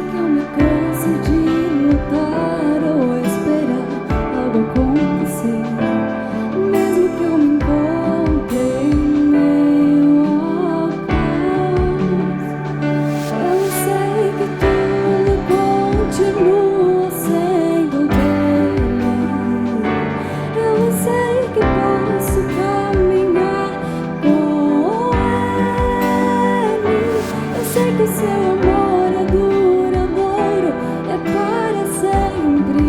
que eu me canse de lutar ou esperar algo acontecer, mesmo que eu me encontre em meio ao caos, eu sei que tudo continua sendo dele. Eu sei que posso caminhar com ele. Eu sei que o seu amor é duradouro, é para sempre.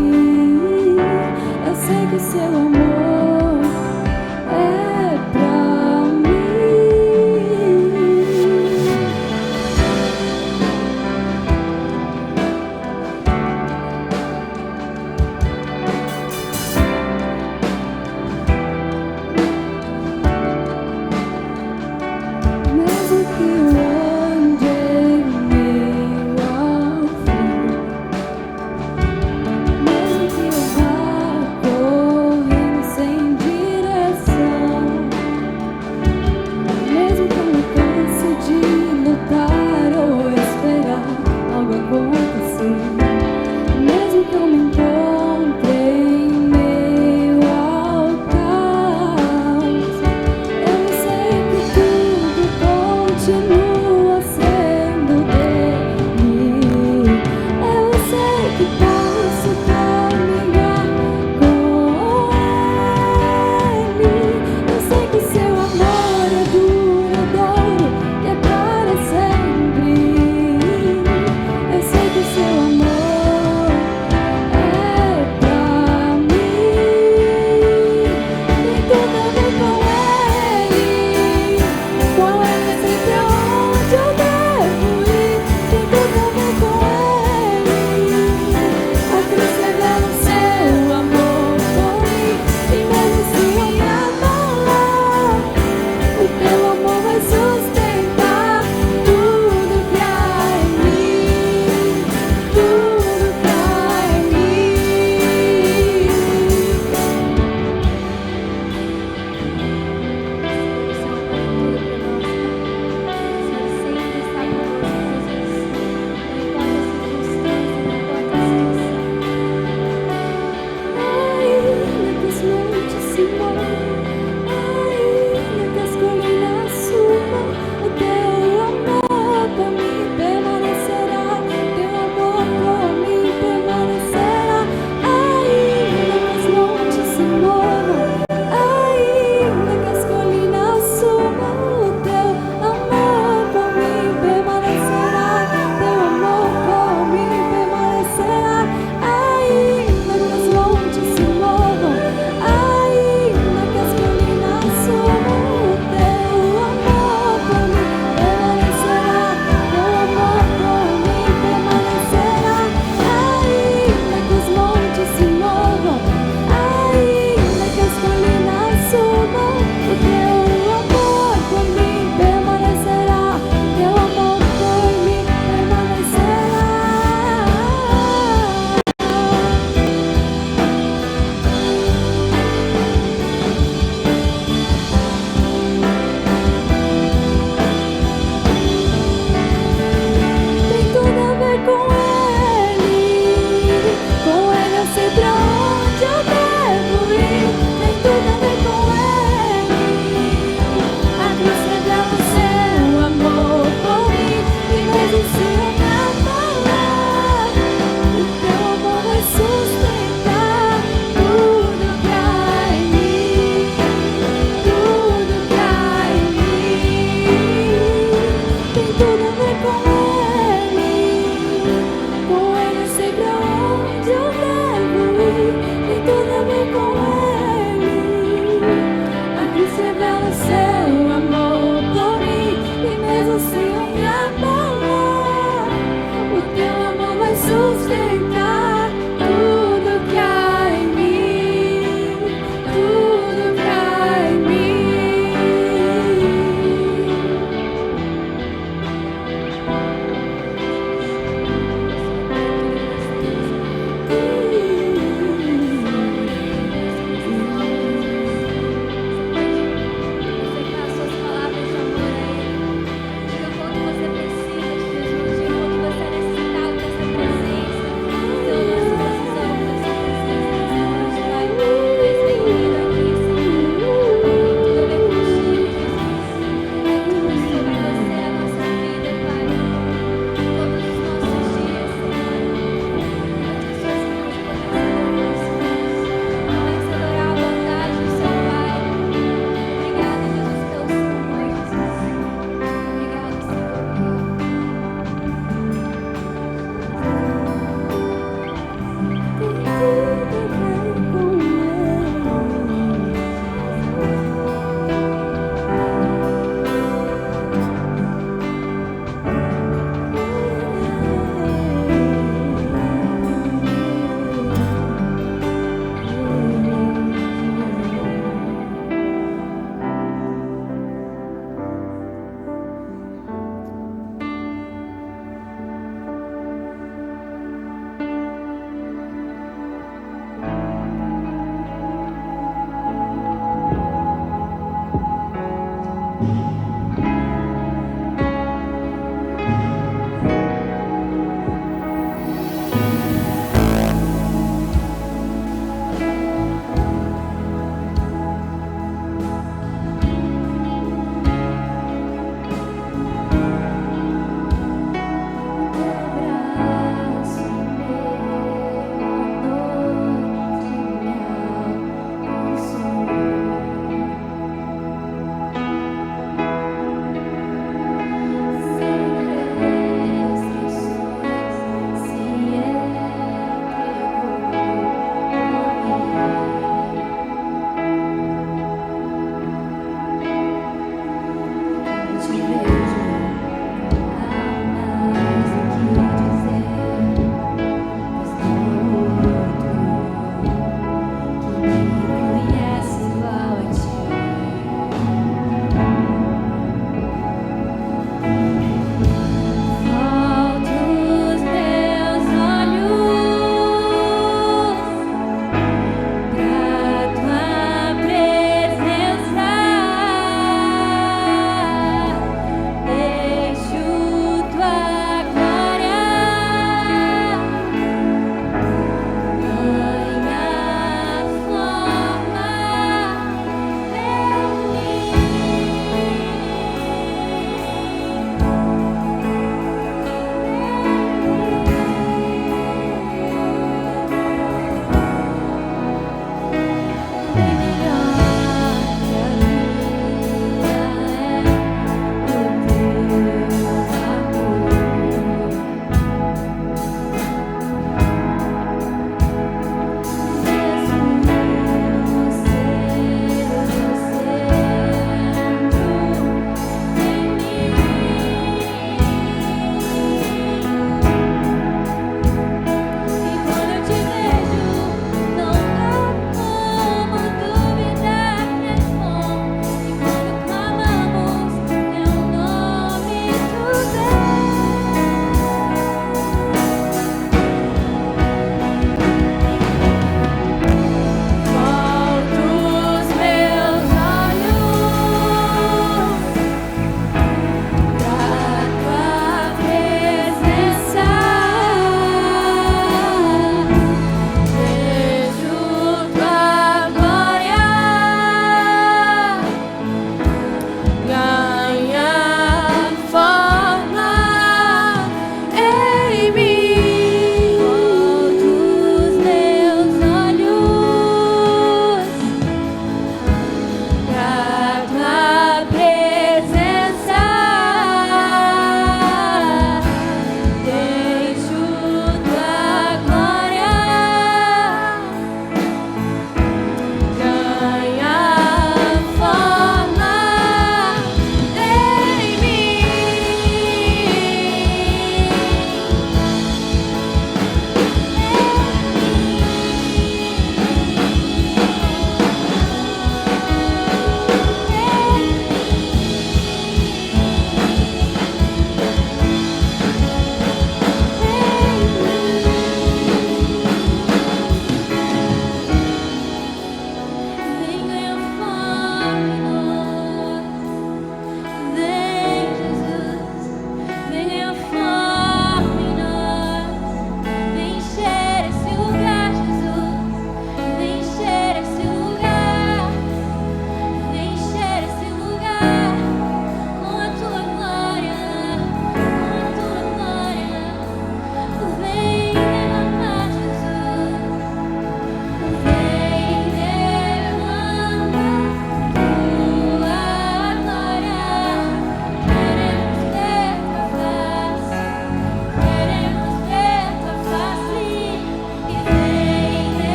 Eu sei que o seu amor é pra mim. Mesmo que eu ande em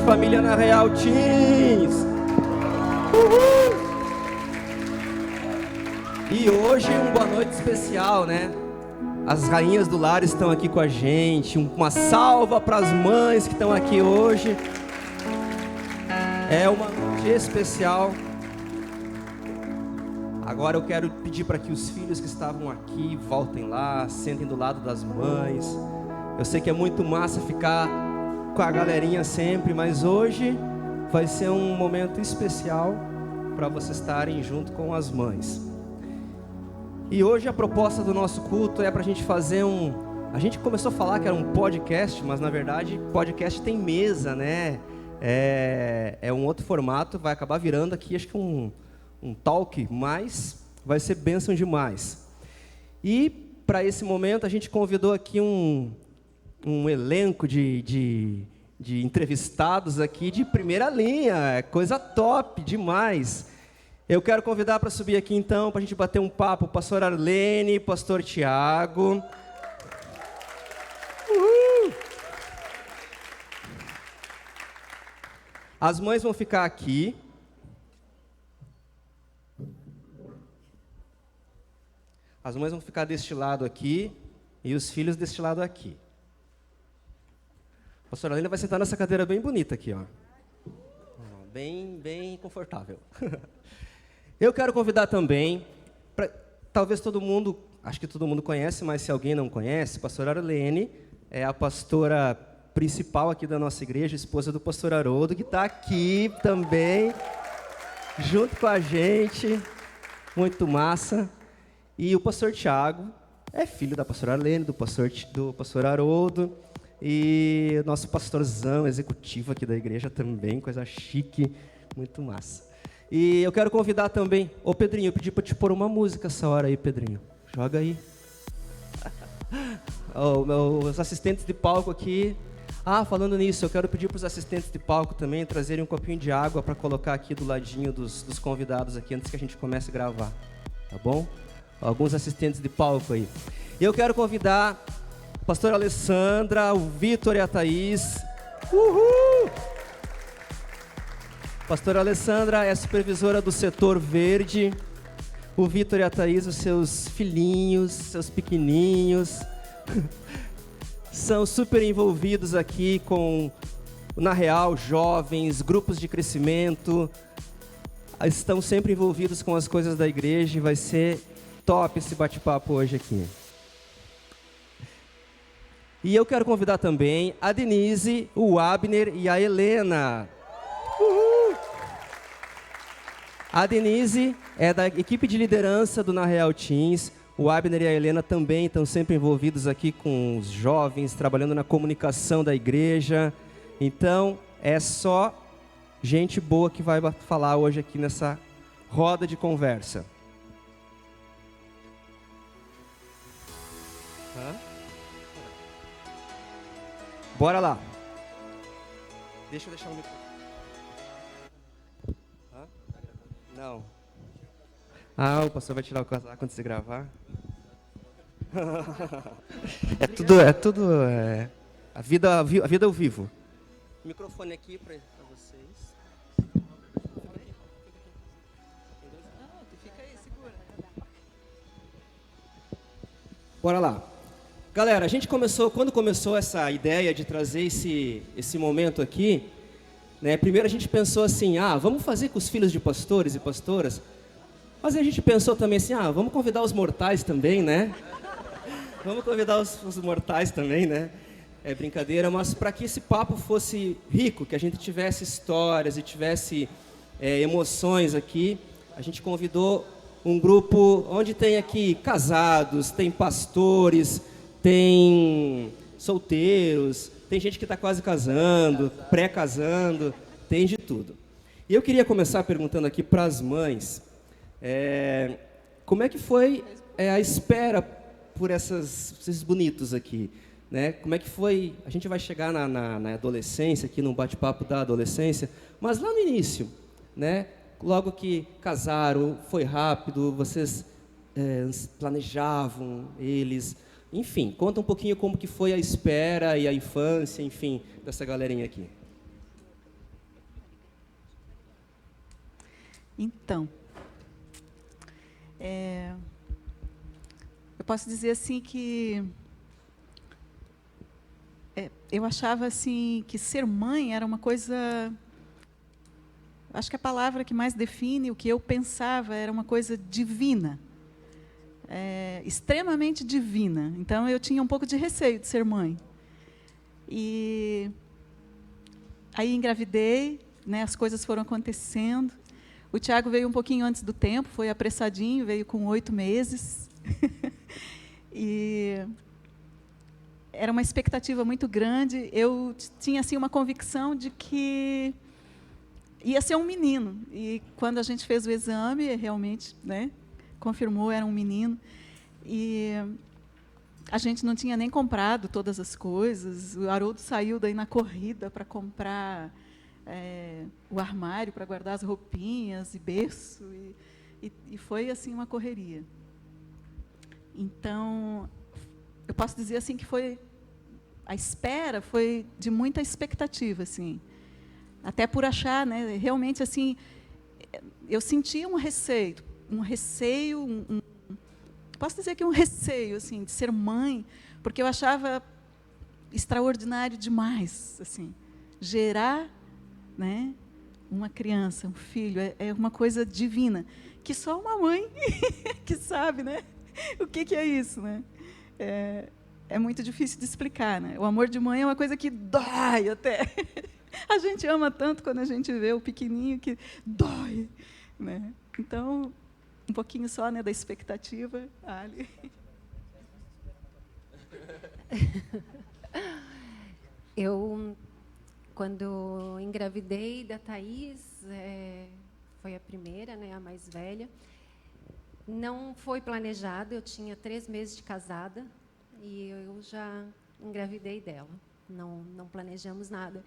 família na Real Teens. Uhul! E hoje uma boa noite especial, né? As rainhas do lar estão aqui com a gente. Uma salva para as mães que estão aqui hoje. É uma noite especial. Agora eu quero pedir para que os filhos que estavam aqui voltem lá, sentem do lado das mães. Eu sei que é muito massa ficar com a galerinha sempre, mas hoje vai ser um momento especial para vocês estarem junto com as mães. E hoje a proposta do nosso culto é para a gente fazer A gente começou a falar que era um podcast, mas na verdade podcast tem mesa, né? É um outro formato, vai acabar virando aqui acho que um talk, mas vai ser bênção demais. E para esse momento a gente convidou aqui um elenco de entrevistados aqui de primeira linha, coisa top demais. Eu quero convidar para subir aqui então, para a gente bater um papo, o pastor Arlene, pastor Tiago. Uhul! As mães vão ficar aqui. As mães vão ficar deste lado aqui e os filhos deste lado aqui. A pastora Helena vai sentar nessa cadeira bem bonita aqui, ó. Bem confortável. Eu quero convidar também, talvez todo mundo, acho que todo mundo conhece, mas se alguém não conhece, a pastora Arlene é a pastora principal aqui da nossa igreja, esposa do pastor Haroldo, que está aqui também, junto com a gente, muito massa. E o pastor Tiago é filho da pastora Arlene, do pastor Haroldo, e o nosso pastorzão executivo aqui da igreja também, coisa chique, muito massa. E eu quero convidar também, ô Pedrinho, eu pedi para te pôr uma música essa hora aí, Pedrinho, joga aí. Os assistentes de palco aqui. Falando nisso, eu quero pedir para os assistentes de palco também trazerem um copinho de água para colocar aqui do ladinho dos convidados aqui, antes que a gente comece a gravar, tá bom? Alguns assistentes de palco aí. E eu quero convidar a pastora Alessandra, o Vitor e a Thaís. Uhul! A pastora Alessandra é a supervisora do setor verde. O Vitor e a Thaís, os seus filhinhos, seus pequeninhos, são super envolvidos aqui com, na Real, jovens, grupos de crescimento. Estão sempre envolvidos com as coisas da igreja e vai ser top esse bate-papo hoje aqui. E eu quero convidar também a Denise, o Abner e a Helena. Uhul! A Denise é da equipe de liderança do Na Real Teens. O Abner e a Helena também estão sempre envolvidos aqui com os jovens, trabalhando na comunicação da igreja. Então, é só gente boa que vai falar hoje aqui nessa roda de conversa. Bora lá. Deixa eu deixar o microfone. Não. O pastor vai tirar o casaco quando você gravar. A vida ao vivo. O microfone aqui para vocês. Fica aí, segura. Bora lá. Galera, quando começou essa ideia de trazer esse momento aqui, né, primeiro a gente pensou assim, vamos fazer com os filhos de pastores e pastoras, mas a gente pensou também assim, vamos convidar os mortais também, né? Vamos convidar os mortais também, né? É brincadeira, mas para que esse papo fosse rico, que a gente tivesse histórias e tivesse emoções aqui, a gente convidou um grupo onde tem aqui casados, tem pastores, tem solteiros, tem gente que está quase casando, pré-casando, tem de tudo. E eu queria começar perguntando aqui para as mães, como é que foi a espera por esses bonitos aqui, né? Como é que foi? A gente vai chegar na adolescência, aqui no bate-papo da adolescência, mas lá no início, né? Logo que casaram, foi rápido, vocês planejavam eles, enfim, conta um pouquinho como que foi a espera e a infância, enfim, dessa galerinha aqui. Então, eu posso dizer assim que eu achava assim que ser mãe era uma coisa, acho que a palavra que mais define o que eu pensava era uma coisa divina, extremamente divina. Então eu tinha um pouco de receio de ser mãe. E aí engravidei, né, as coisas foram acontecendo. O Tiago veio um pouquinho antes do tempo, foi apressadinho, veio com 8 meses. E era uma expectativa muito grande. Eu tinha assim uma convicção de que ia ser um menino. E quando a gente fez o exame, realmente, né, confirmou, era um menino. E a gente não tinha nem comprado todas as coisas. O Haroldo saiu daí na corrida para comprar o armário para guardar as roupinhas e berço, e foi assim uma correria. Então, eu posso dizer assim que a espera foi de muita expectativa, assim, até por achar, né, realmente assim, eu sentia um receio, posso dizer que um receio assim de ser mãe, porque eu achava extraordinário demais, assim, gerar, né, uma criança, um filho, é uma coisa divina, que só uma mãe que sabe, né, o que é isso, né? É muito difícil de explicar, né? O amor de mãe é uma coisa que dói até. A gente ama tanto quando a gente vê o pequenininho que dói, né? Então, um pouquinho só, né, da expectativa. Ali. Eu, quando engravidei da Thaís, foi a primeira, né, a mais velha, não foi planejado, eu tinha 3 meses de casada e eu já engravidei dela, não planejamos nada.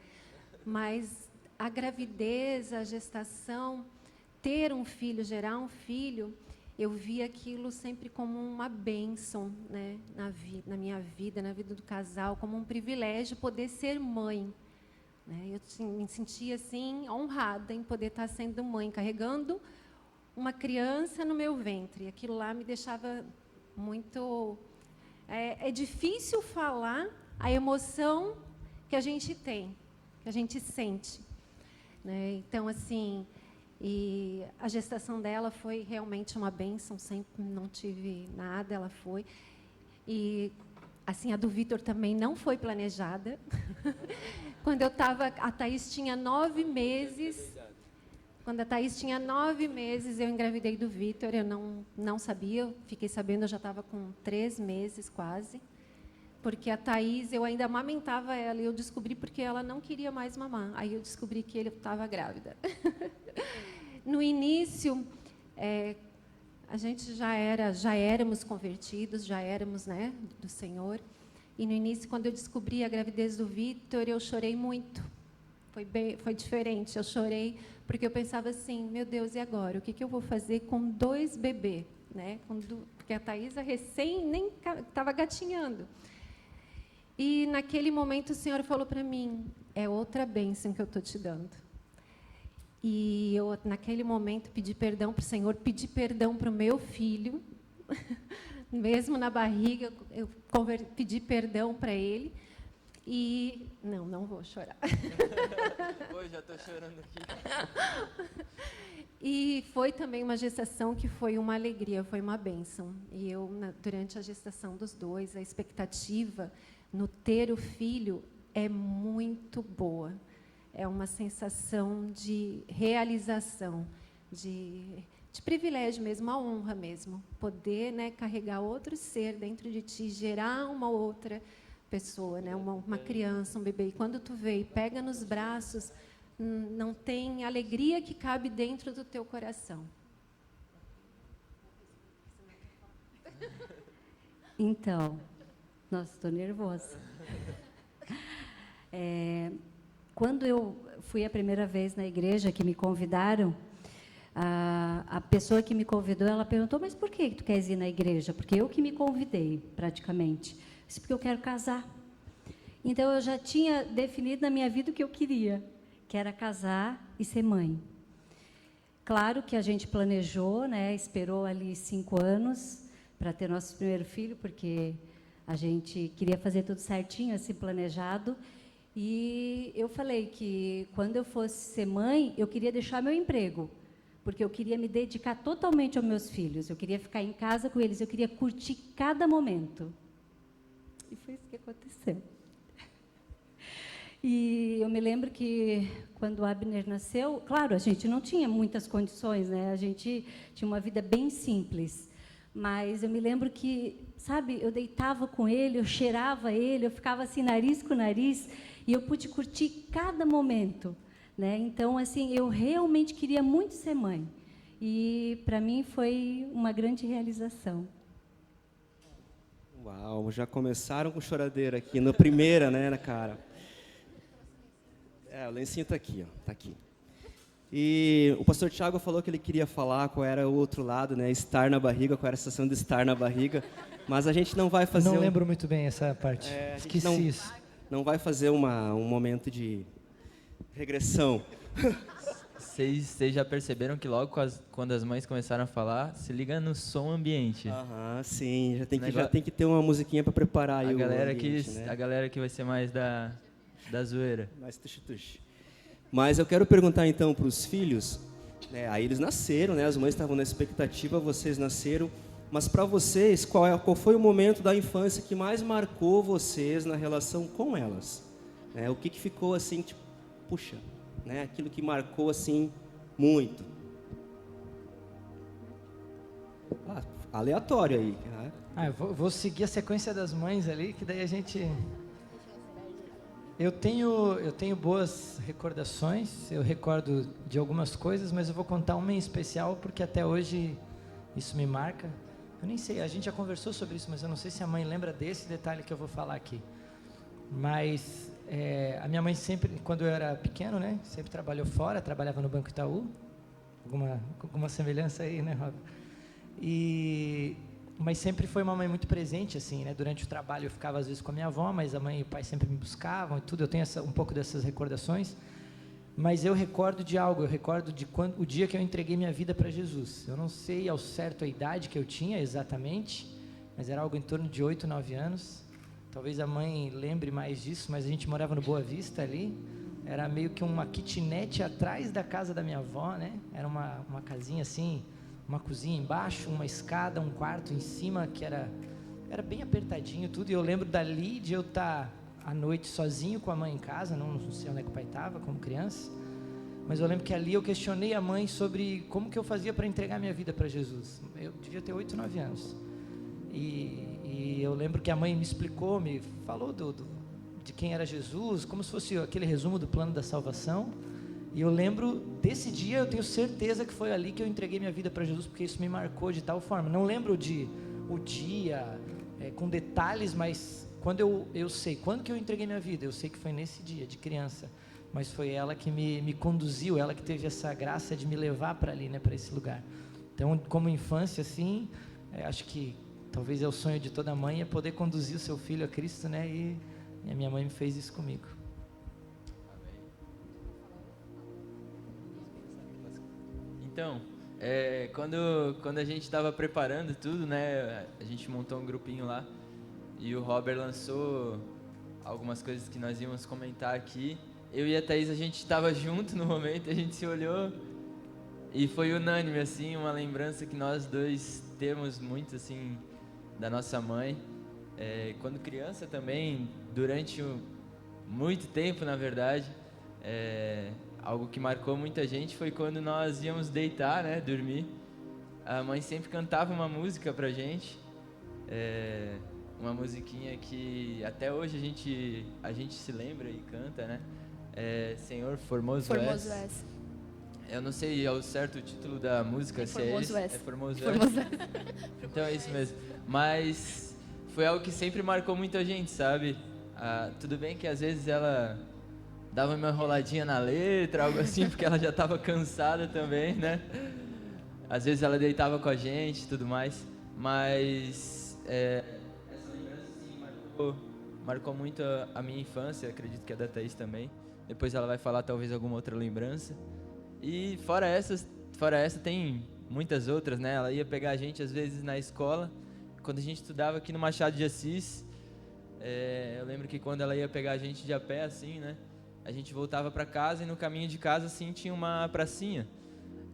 Mas a gravidez, a gestação, ter um filho, gerar um filho, eu vi aquilo sempre como uma bênção, né, na minha vida, na vida do casal, como um privilégio poder ser mãe. Né? Eu me sentia assim honrada em poder estar sendo mãe, carregando uma criança no meu ventre. Aquilo lá me deixava muito... É difícil falar a emoção que a gente tem, que a gente sente. Né? Então, assim... E a gestação dela foi realmente uma bênção, sempre não tive nada, ela foi. E, assim, a do Vitor também não foi planejada. Quando eu estava... A Thaís tinha 9 meses. Quando a Thaís tinha 9 meses, eu engravidei do Vitor. Eu não sabia, eu fiquei sabendo, eu já estava com 3 meses quase. Porque a Thaís, eu ainda amamentava ela, e eu descobri porque ela não queria mais mamar. Aí eu descobri que ele estava grávida. No início, a gente já éramos convertidos, já éramos, né, do Senhor. E no início, quando eu descobri a gravidez do Vitor, eu chorei muito. Foi diferente, eu chorei porque eu pensava assim, meu Deus, e agora? O que eu vou fazer com 2 bebês? Né? Porque a Thaísa recém nem estava gatinhando. E naquele momento o Senhor falou para mim, é outra bênção que eu estou te dando. E eu, naquele momento, pedi perdão para o Senhor, pedi perdão para o meu filho, mesmo na barriga, eu pedi perdão para ele. E não vou chorar. Oi, já estou chorando aqui. E foi também uma gestação que foi uma alegria, foi uma bênção. E eu, durante a gestação dos 2, a expectativa no ter o filho é muito boa. É uma sensação de realização, de privilégio mesmo, uma honra mesmo. Poder, né, carregar outro ser dentro de ti, gerar uma outra pessoa, né, uma criança, um bebê. E quando tu vê e pega nos braços, não tem alegria que cabe dentro do teu coração. Então, nossa, estou nervosa. Quando eu fui a primeira vez na igreja, que me convidaram, a pessoa que me convidou, ela perguntou, mas por que tu queres ir na igreja? Porque eu que me convidei, praticamente. Eu disse, porque eu quero casar. Então, eu já tinha definido na minha vida o que eu queria, que era casar e ser mãe. Claro que a gente planejou, né? Esperou ali 5 anos para ter nosso primeiro filho, porque a gente queria fazer tudo certinho, assim, planejado. E eu falei que quando eu fosse ser mãe, eu queria deixar meu emprego, porque eu queria me dedicar totalmente aos meus filhos. Eu queria ficar em casa com eles, eu queria curtir cada momento. E foi isso que aconteceu. E eu me lembro que quando o Abner nasceu, claro, a gente não tinha muitas condições, né? A gente tinha uma vida bem simples. Mas eu me lembro que, sabe, eu deitava com ele, eu cheirava ele, eu ficava assim, nariz com nariz, e eu pude curtir cada momento, né? Então, assim, eu realmente queria muito ser mãe. E, para mim, foi uma grande realização. Uau, já começaram com choradeira aqui, na primeira, né, cara? O lencinho está aqui, ó, tá aqui. E o pastor Tiago falou que ele queria falar qual era o outro lado, né, estar na barriga, qual era a sensação de estar na barriga, mas a gente não vai fazer... Não lembro muito bem essa parte, esqueci isso. Não vai fazer um momento de regressão. Vocês já perceberam que logo quando as mães começaram a falar, se liga no som ambiente. Sim, já tem que ter uma musiquinha para preparar aí a galera o ambiente, né? A galera que vai ser mais da zoeira. Mais tuxi-tuxi. Mas eu quero perguntar então para os filhos, né, aí eles nasceram, né, as mães estavam na expectativa, vocês nasceram, mas para vocês, qual foi o momento da infância que mais marcou vocês na relação com elas? Né, o que ficou assim, tipo, puxa, né, aquilo que marcou assim muito? Aleatório aí. Né? Eu vou seguir a sequência das mães ali, que daí a gente... Eu tenho boas recordações, eu recordo de algumas coisas, mas eu vou contar uma em especial, porque até hoje isso me marca. Eu nem sei, a gente já conversou sobre isso, mas eu não sei se a mãe lembra desse detalhe que eu vou falar aqui. Mas a minha mãe sempre, quando eu era pequeno, né, sempre trabalhou fora, trabalhava no Banco Itaú. Alguma semelhança aí, né, Rob? Mas sempre foi uma mãe muito presente, assim, né? Durante o trabalho eu ficava às vezes com a minha avó, mas a mãe e o pai sempre me buscavam e tudo. Eu tenho um pouco dessas recordações. Mas eu recordo de algo, eu recordo de o dia que eu entreguei minha vida para Jesus. Eu não sei ao certo a idade que eu tinha exatamente, mas era algo em torno de 8, 9 anos. Talvez a mãe lembre mais disso, mas a gente morava no Boa Vista ali. Era meio que uma kitnet atrás da casa da minha avó, né? Era uma casinha assim, uma cozinha embaixo, uma escada, um quarto em cima, que era bem apertadinho tudo. E eu lembro dali de eu estar à noite sozinho com a mãe em casa, não sei onde é que o pai estava, como criança, mas eu lembro que ali eu questionei a mãe sobre como que eu fazia para entregar minha vida para Jesus. Eu devia ter 8, 9 anos. E eu lembro que a mãe me explicou, me falou de quem era Jesus, como se fosse aquele resumo do plano da salvação. E eu lembro desse dia, eu tenho certeza que foi ali que eu entreguei minha vida para Jesus, porque isso me marcou de tal forma. Não lembro o dia, com detalhes, mas quando eu sei, quando que eu entreguei minha vida, eu sei que foi nesse dia, de criança. Mas foi ela que me conduziu, ela que teve essa graça de me levar para ali, né, para esse lugar. Então, como infância, assim, acho que talvez é o sonho de toda mãe, é poder conduzir o seu filho a Cristo, né, e a minha mãe me fez isso comigo. Então, quando a gente estava preparando tudo, né, a gente montou um grupinho lá e o Robert lançou algumas coisas que nós íamos comentar aqui. Eu e a Thaís, a gente estava junto no momento, a gente se olhou e foi unânime, assim, uma lembrança que nós dois temos muito, assim, da nossa mãe. Quando criança também, durante muito tempo, na verdade, algo que marcou muita gente foi quando nós íamos deitar, né, dormir. A mãe sempre cantava uma música pra gente, uma musiquinha que até hoje a gente se lembra e canta, né? Senhor, Formoso és. Eu não sei ao certo o título da música, se é esse. É Formoso és. Então é isso mesmo. Mas foi algo que sempre marcou muita gente, sabe? Tudo bem que às vezes ela dava uma enroladinha na letra, algo assim, porque ela já estava cansada também, né? Às vezes ela deitava com a gente e tudo mais, mas essa lembrança, assim, marcou muito a minha infância, acredito que a da Thaís também. Depois ela vai falar talvez alguma outra lembrança. E fora fora essa, tem muitas outras, né? Ela ia pegar a gente, às vezes, na escola. Quando a gente estudava aqui no Machado de Assis, eu lembro que quando ela ia pegar a gente de a pé, assim, né? A gente voltava para casa e no caminho de casa, assim, tinha uma pracinha.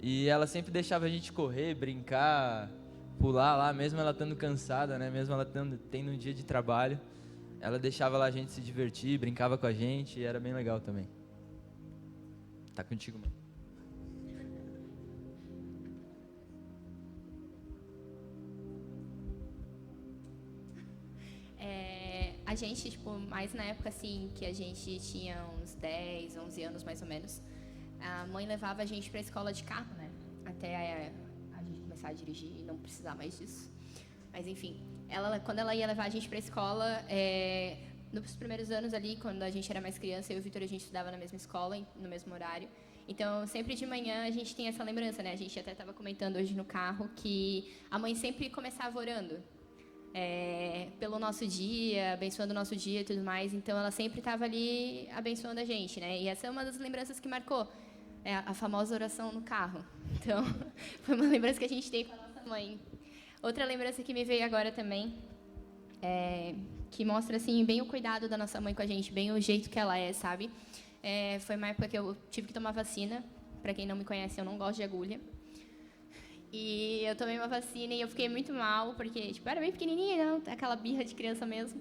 E ela sempre deixava a gente correr, brincar, pular lá, mesmo ela estando cansada, né? Mesmo ela tendo um dia de trabalho. Ela deixava lá a gente se divertir, brincava com a gente e era bem legal também. Tá contigo, mano. A gente, tipo, mais na época, assim, que a gente tinha uns 10, 11 anos, mais ou menos, a mãe levava a gente pra escola de carro, né? Até a gente começar a dirigir e não precisar mais disso. Mas, enfim, quando ela ia levar a gente pra escola, nos primeiros anos ali, quando a gente era mais criança, eu e o Vitor, a gente estudava na mesma escola, no mesmo horário. Então, sempre de manhã a gente tem essa lembrança, né? A gente até estava comentando hoje no carro que a mãe sempre começava orando. Pelo nosso dia, abençoando o nosso dia e tudo mais. Então, ela sempre estava ali abençoando a gente, né? E essa é uma das lembranças que marcou, a famosa oração no carro. Então, foi uma lembrança que a gente tem com a nossa mãe. Outra lembrança que me veio agora também, que mostra, assim, bem o cuidado da nossa mãe com a gente, bem o jeito que ela é, sabe? Foi uma época que eu tive que tomar vacina. Para quem não me conhece, eu não gosto de agulha. E eu tomei uma vacina e eu fiquei muito mal, porque, tipo, eu era bem pequenininha, não, aquela birra de criança mesmo.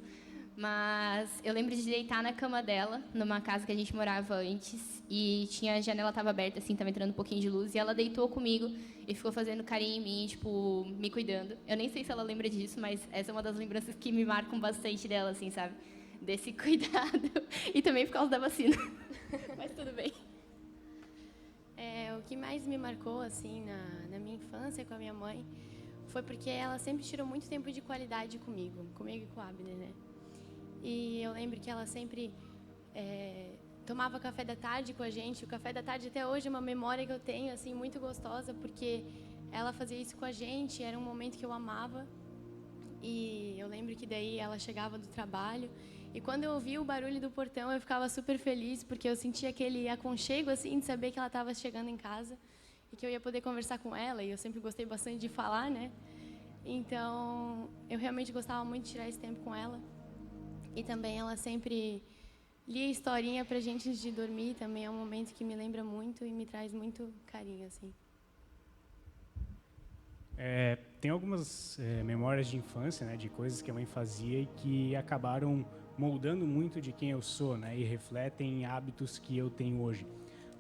Mas eu lembro de deitar na cama dela, numa casa que a gente morava antes, e a janela estava aberta, assim, estava entrando um pouquinho de luz, e ela deitou comigo e ficou fazendo carinho em mim, tipo, me cuidando. Eu nem sei se ela lembra disso, mas essa é uma das lembranças que me marcam bastante dela, assim, sabe? Desse cuidado. E também por causa da vacina. Mas tudo bem. O que mais me marcou, assim, na minha infância com a minha mãe, foi porque ela sempre tirou muito tempo de qualidade comigo e com o Abner, né? E eu lembro que ela sempre tomava café da tarde com a gente. O café da tarde até hoje é uma memória que eu tenho, assim, muito gostosa, porque ela fazia isso com a gente, era um momento que eu amava. E eu lembro que daí ela chegava do trabalho e quando eu ouvia o barulho do portão eu ficava super feliz, porque eu sentia aquele aconchego, assim, de saber que ela estava chegando em casa e que eu ia poder conversar com ela, e eu sempre gostei bastante de falar, né? Então, eu realmente gostava muito de tirar esse tempo com ela. E também ela sempre lia historinha pra gente antes de dormir, também é um momento que me lembra muito e me traz muito carinho, assim. Tem algumas memórias de infância, né, de coisas que a mãe fazia e que acabaram moldando muito de quem eu sou, né, e refletem hábitos que eu tenho hoje.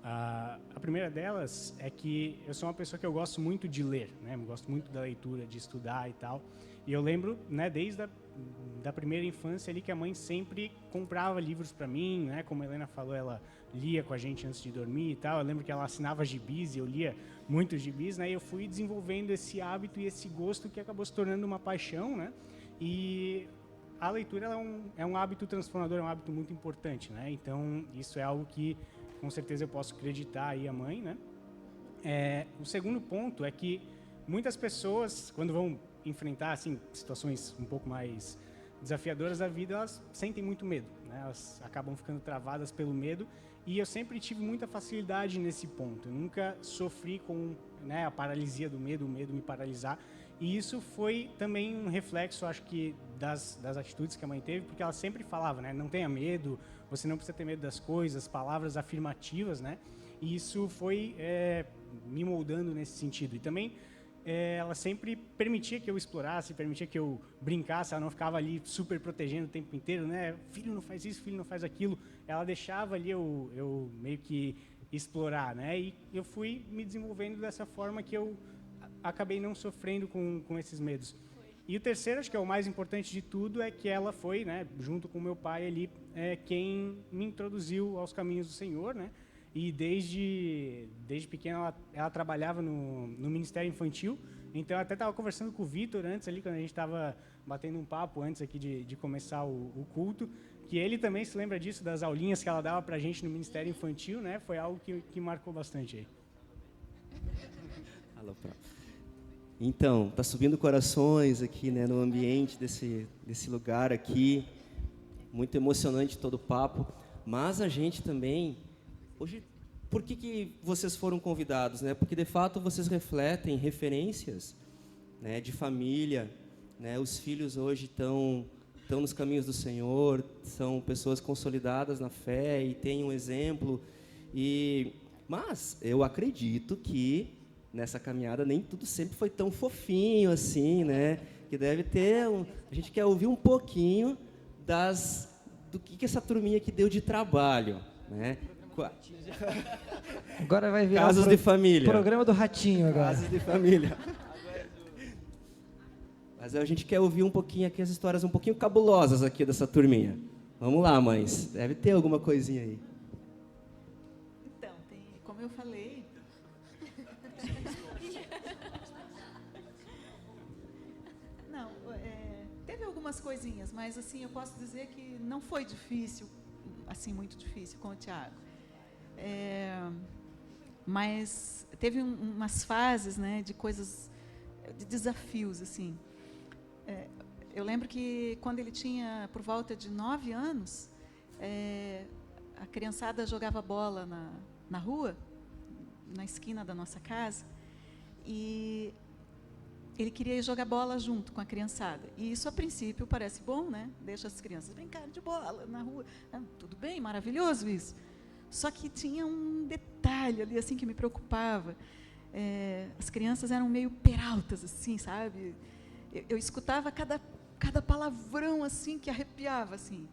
A primeira delas é que eu sou uma pessoa que eu gosto muito de ler, né, eu gosto muito da leitura, de estudar e tal. E eu lembro, né, desde da primeira infância ali, que a mãe sempre comprava livros para mim, né, como a Helena falou, ela lia com a gente antes de dormir e tal. Eu lembro que ela assinava gibis e eu lia muitos gibis, né, e eu fui desenvolvendo esse hábito e esse gosto que acabou se tornando uma paixão, né, e a leitura ela é um hábito transformador, é um hábito muito importante, né, então isso é algo que com certeza eu posso acreditar aí a mãe, né. O segundo ponto é que muitas pessoas, quando vão enfrentar assim situações um pouco mais desafiadoras da vida, elas sentem muito medo, né? Elas acabam ficando travadas pelo medo, e eu sempre tive muita facilidade nesse ponto. Eu nunca sofri com, né, a paralisia do medo, o medo me paralisar, e isso foi também um reflexo, acho que das atitudes que a mãe teve, porque ela sempre falava, né, não tenha medo, você não precisa ter medo das coisas, palavras afirmativas, né? E isso foi me moldando nesse sentido. E também ela sempre permitia que eu explorasse, permitia que eu brincasse, ela não ficava ali super protegendo o tempo inteiro, né? Filho, não faz isso, filho, não faz aquilo. Ela deixava ali eu meio que explorar, né? E eu fui me desenvolvendo dessa forma que eu acabei não sofrendo com esses medos. E o terceiro, acho que é o mais importante de tudo, é que ela foi, né, junto com meu pai ali, quem me introduziu aos caminhos do Senhor, né? E desde pequena ela trabalhava no Ministério Infantil. Então, eu até estava conversando com o Vitor antes, ali, quando a gente estava batendo um papo antes aqui de começar o culto, que ele também se lembra disso, das aulinhas que ela dava para a gente no Ministério Infantil, né? Foi algo que marcou bastante aí. Alô, então, tá subindo corações aqui, né, no ambiente desse lugar aqui. Muito emocionante todo o papo. Mas a gente também... Hoje por que vocês foram convidados, né? Porque de fato vocês refletem referências, né, de família, né? Os filhos hoje estão nos caminhos do Senhor, são pessoas consolidadas na fé e têm um exemplo. Mas eu acredito que nessa caminhada nem tudo sempre foi tão fofinho assim, né? Que deve ter a gente quer ouvir um pouquinho do que essa turminha aqui deu de trabalho, né? Agora vai virar Casos de família. Programa do Ratinho agora. Casos de família. Mas a gente quer ouvir um pouquinho aqui as histórias um pouquinho cabulosas aqui dessa turminha. Vamos lá, mães. Deve ter alguma coisinha aí. Então, como eu falei... Não, teve algumas coisinhas, mas assim, eu posso dizer que não foi difícil, assim, muito difícil com o Tiago. Mas teve umas fases, né, de coisas, de desafios, assim. Eu lembro que quando ele tinha por volta de 9 anos, a criançada jogava bola na rua, na esquina da nossa casa, e ele queria ir jogar bola junto com a criançada. E isso, a princípio, parece bom, né? Deixa as crianças brincarem de bola na rua. Tudo bem, maravilhoso isso. Só que tinha um detalhe ali, assim, que me preocupava. As crianças eram meio peraltas, assim, sabe? Eu escutava cada palavrão, assim, que arrepiava, assim.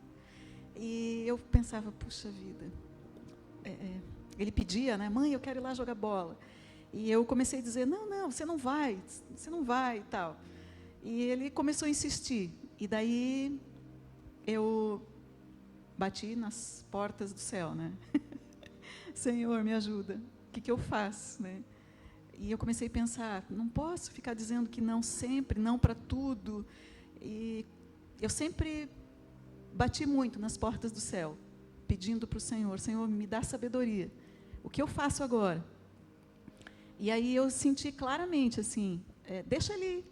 E eu pensava, puxa vida. Ele pedia, né? Mãe, eu quero ir lá jogar bola. E eu comecei a dizer, não, você não vai e tal. E ele começou a insistir. E daí eu bati nas portas do céu, né? Senhor, me ajuda. O que eu faço, né? E eu comecei a pensar, não posso ficar dizendo que não sempre, não para tudo. E eu sempre bati muito nas portas do céu, pedindo para o Senhor, Senhor, me dá sabedoria. O que eu faço agora? E aí eu senti claramente, assim, deixa ele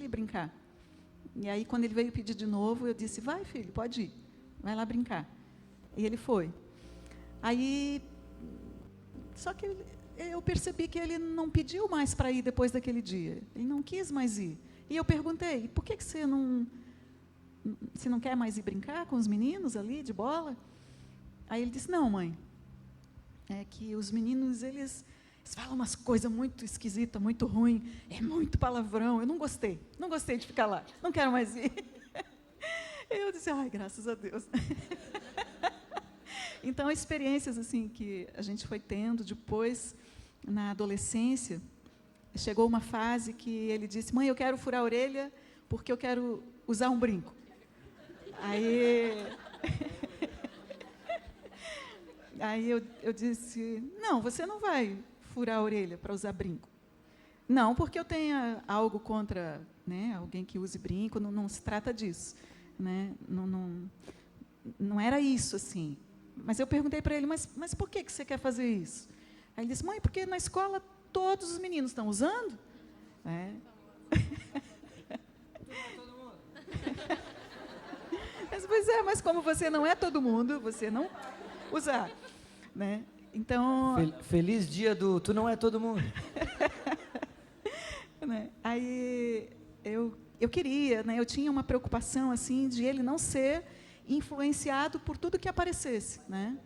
brincar. E aí, quando ele veio pedir de novo, eu disse, vai, filho, pode ir, vai lá brincar. E ele foi. Aí, só que eu percebi que ele não pediu mais para ir depois daquele dia. Ele não quis mais ir. E eu perguntei, por que você não quer mais ir brincar com os meninos ali, de bola? Aí ele disse, não, mãe, é que os meninos, eles falam umas coisas muito esquisitas, muito ruim, é muito palavrão, eu não gostei de ficar lá, não quero mais ir. Eu disse, ai, graças a Deus. Então, experiências assim que a gente foi tendo depois, na adolescência, chegou uma fase que ele disse, mãe, eu quero furar a orelha porque eu quero usar um brinco. Aí eu disse, não, você não vai furar a orelha para usar brinco. Não, porque eu tenho algo contra, né, alguém que use brinco, não se trata disso. Né? Não era isso, assim. Mas eu perguntei para ele, mas por que você quer fazer isso? Aí ele disse, mãe, porque na escola todos os meninos estão usando. Mas como você não é todo mundo, você não usa. Né? Então... Feliz dia do Tu Não É Todo Mundo. Né? Aí eu queria, né? Eu tinha uma preocupação assim de ele não ser influenciado por tudo que aparecesse, né?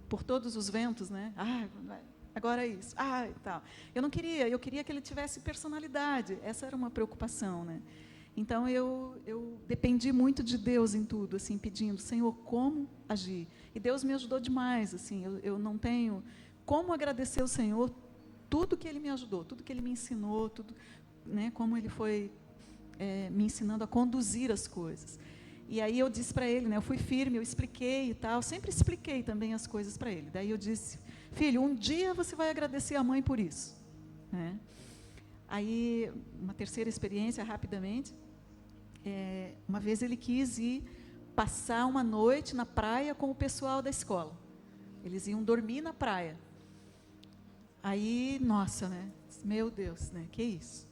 Por todos os ventos, né? Agora é isso, e tal. Eu queria que ele tivesse personalidade. Essa era uma preocupação, né? Então eu dependi muito de Deus em tudo, assim, pedindo, Senhor, como agir? E Deus me ajudou demais, assim. Eu não tenho como agradecer ao Senhor tudo que Ele me ajudou, tudo que Ele me ensinou, tudo, né? Como Ele foi me ensinando a conduzir as coisas. E aí eu disse para ele, né? Eu fui firme, eu expliquei e tal. Sempre expliquei também as coisas para ele. Daí eu disse, filho, um dia você vai agradecer a mãe por isso, né? Aí, uma terceira experiência, rapidamente. Uma vez ele quis ir passar uma noite na praia com o pessoal da escola. Eles iam dormir na praia. Aí, nossa, né? Meu Deus, né? Que isso?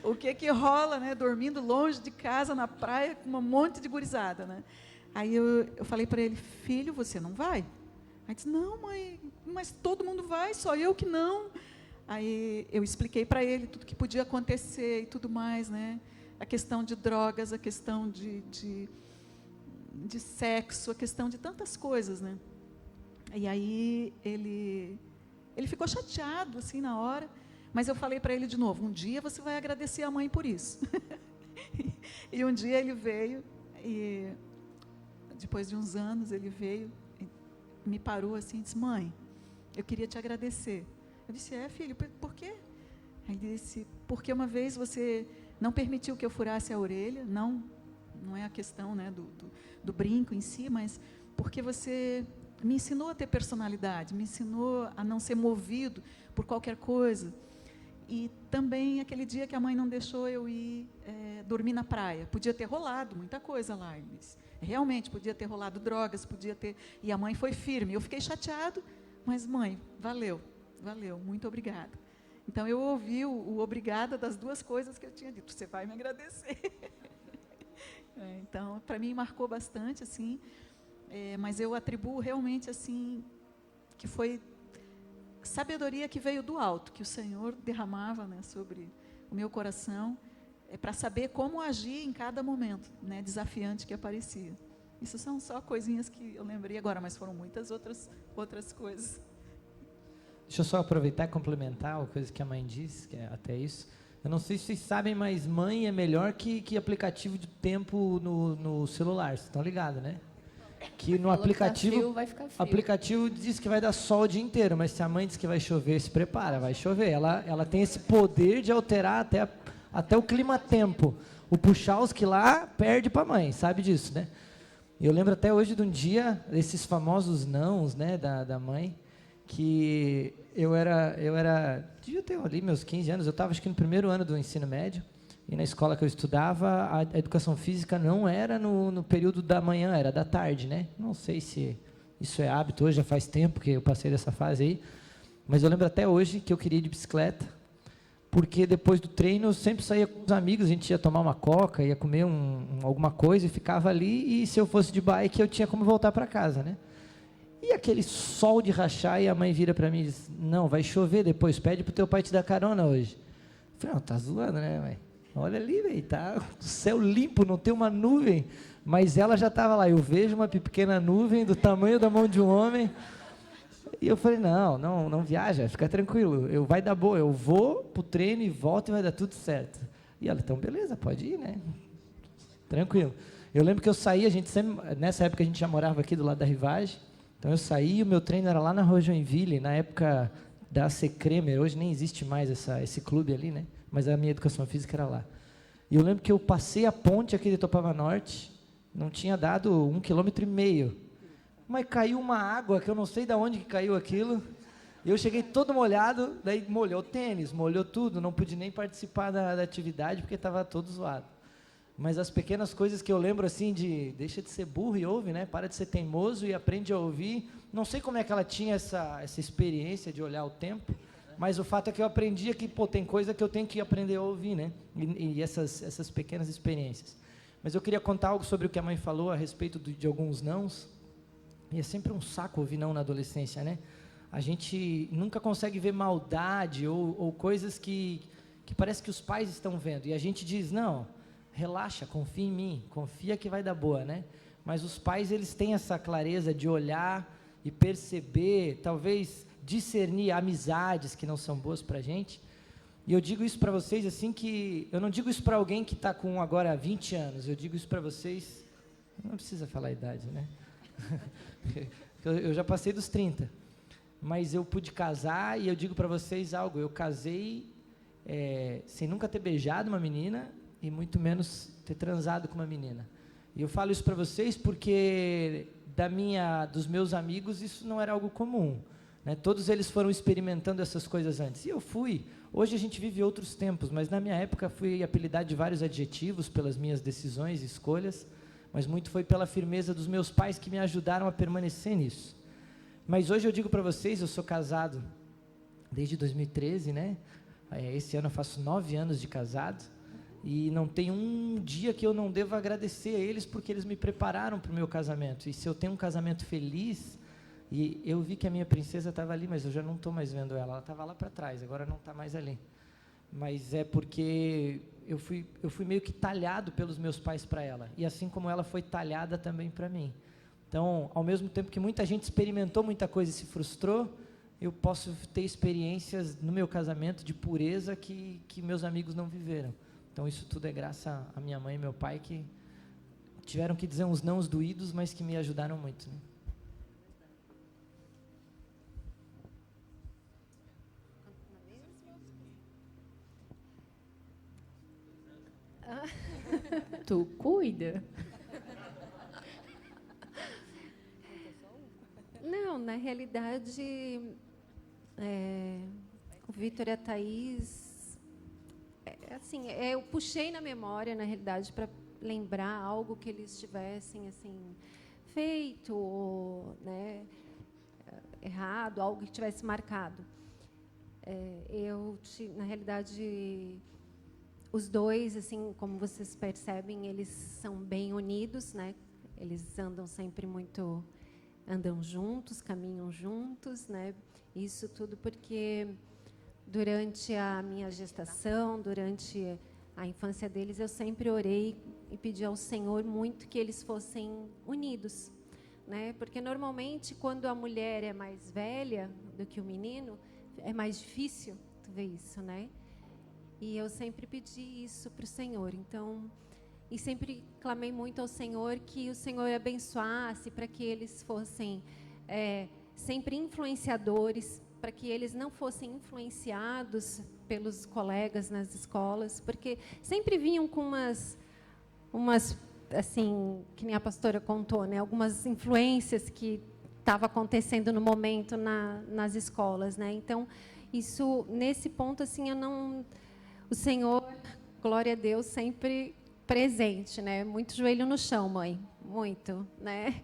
O que rola, né? Dormindo longe de casa, na praia, com um monte de gurizada, né? Aí eu falei para ele, filho, você não vai? Aí disse, não, mãe, mas todo mundo vai, só eu que não. Aí eu expliquei para ele tudo que podia acontecer e tudo mais, né? A questão de drogas, a questão de sexo, a questão de tantas coisas, né? E aí ele ficou chateado, assim, na hora, mas eu falei para ele de novo, um dia você vai agradecer a mãe por isso. E um dia ele veio, e depois de uns anos ele veio, me parou assim e disse, mãe, eu queria te agradecer. Eu disse, filho, por quê? Ele disse, porque uma vez você não permitiu que eu furasse a orelha, não é a questão, né, do brinco em si, mas porque você me ensinou a ter personalidade, me ensinou a não ser movido por qualquer coisa. E também aquele dia que a mãe não deixou eu ir dormir na praia, podia ter rolado muita coisa lá, ele disse. Realmente, podia ter rolado drogas, podia ter... E a mãe foi firme. Eu fiquei chateado, mas, mãe, valeu, muito obrigada. Então, eu ouvi o obrigada das duas coisas que eu tinha dito. Você vai me agradecer. Então, para mim, marcou bastante, assim. Mas eu atribuo realmente, assim, que foi sabedoria que veio do alto, que o Senhor derramava, né, sobre o meu coração, para saber como agir em cada momento, né, desafiante que aparecia. Isso são só coisinhas que eu lembrei agora, mas foram muitas outras coisas. Deixa eu só aproveitar e complementar a coisa que a mãe disse, que é até isso. Eu não sei se vocês sabem, mas mãe é melhor que aplicativo de tempo no celular, vocês estão ligados, né? Que no aplicativo diz que vai dar sol o dia inteiro, mas se a mãe diz que vai chover, se prepara, vai chover. Ela tem esse poder de alterar até o clima-tempo. O Puchalski lá perde para a mãe, sabe disso, né? Eu lembro até hoje de um dia, desses famosos nãos, né, da mãe, que eu devia ter ali meus 15 anos, eu estava acho que no primeiro ano do ensino médio, e na escola que eu estudava, a educação física não era no período da manhã, era da tarde, né? Não sei se isso é hábito, hoje já faz tempo que eu passei dessa fase aí, mas eu lembro até hoje que eu queria ir de bicicleta, porque depois do treino eu sempre saía com os amigos, a gente ia tomar uma coca, ia comer alguma coisa e ficava ali, e se eu fosse de bike eu tinha como voltar para casa, né? E aquele sol de rachar, e a mãe vira para mim e diz, não, vai chover depois, pede pro teu pai te dar carona hoje. Eu falei, não, tá zoando, né, mãe? Olha ali, velho, tá o céu limpo, não tem uma nuvem, mas ela já estava lá, eu vejo uma pequena nuvem do tamanho da mão de um homem, e eu falei, não viaja, fica tranquilo, vai dar boa, eu vou pro treino e volto e vai dar tudo certo. E ela, então beleza, pode ir, né? Tranquilo. Eu lembro que eu saí, nessa época a gente já morava aqui do lado da Rivagem, então eu saí, o meu treino era lá na Rua Joinville, na época da AC Cremer, hoje nem existe mais esse clube ali, né? Mas a minha educação física era lá. E eu lembro que eu passei a ponte aqui de Topava Norte, não tinha dado 1,5 km, mas caiu uma água, que eu não sei de onde que caiu aquilo, e eu cheguei todo molhado, daí molhou o tênis, molhou tudo, não pude nem participar da atividade, porque estava todo zoado. Mas as pequenas coisas que eu lembro, assim, deixa de ser burro e ouve, né? Para de ser teimoso e aprende a ouvir. Não sei como é que ela tinha essa experiência de olhar o tempo, mas o fato é que eu aprendi que, tem coisa que eu tenho que aprender a ouvir, né? E essas pequenas experiências. Mas eu queria contar algo sobre o que a mãe falou a respeito de alguns nãos. E é sempre um saco ouvir não na adolescência, né? A gente nunca consegue ver maldade ou coisas que parece que os pais estão vendo. E a gente diz, não, relaxa, confia em mim, confia que vai dar boa, né? Mas os pais, eles têm essa clareza de olhar e perceber, talvez discernir amizades que não são boas para a gente. E eu digo isso para vocês assim que... Eu não digo isso para alguém que está com agora 20 anos, eu digo isso para vocês... Não precisa falar a idade, né? Eu já passei dos 30. Mas eu pude casar e eu digo para vocês algo. Eu casei sem nunca ter beijado uma menina e muito menos ter transado com uma menina. E eu falo isso para vocês porque dos meus amigos isso não era algo comum. Né? Todos eles foram experimentando essas coisas antes. E eu fui. Hoje a gente vive outros tempos, mas na minha época fui apelidado de vários adjetivos pelas minhas decisões e escolhas, mas muito foi pela firmeza dos meus pais que me ajudaram a permanecer nisso. Mas hoje eu digo para vocês, eu sou casado desde 2013, né? Esse ano eu faço 9 anos de casado, E não tem um dia que eu não devo agradecer a eles, porque eles me prepararam para o meu casamento. E se eu tenho um casamento feliz, e eu vi que a minha princesa estava ali, mas eu já não estou mais vendo ela. Ela estava lá para trás, agora não está mais ali. Mas é porque eu fui meio que talhado pelos meus pais para ela. E assim como ela foi talhada também para mim. Então, ao mesmo tempo que muita gente experimentou muita coisa e se frustrou, eu posso ter experiências no meu casamento de pureza que meus amigos não viveram. Então, isso tudo é graças à minha mãe e meu pai, que tiveram que dizer uns nãos doídos, mas que me ajudaram muito, né? Tu cuida? Não, na realidade, o Vitor e a Thaís, assim, eu puxei na memória, na realidade, para lembrar algo que eles tivessem assim feito, ou, né, errado, algo que tivesse marcado. Na realidade, os dois, assim, como vocês percebem, eles são bem unidos, né? Eles andam juntos, caminham juntos, né? Isso tudo porque durante a minha gestação, durante a infância deles, eu sempre orei e pedi ao Senhor muito que eles fossem unidos, né? Porque normalmente quando a mulher é mais velha do que o menino, é mais difícil tu ver isso, né? E eu sempre pedi isso para o Senhor. Então, e sempre clamei muito ao Senhor que o Senhor abençoasse para que eles fossem sempre influenciadores, para que eles não fossem influenciados pelos colegas nas escolas, porque sempre vinham com umas assim, que nem a pastora contou, né, algumas influências que estavam acontecendo no momento nas escolas, né? Então, isso, nesse ponto, assim, o Senhor, glória a Deus, sempre presente, né? Muito joelho no chão, mãe, muito, né?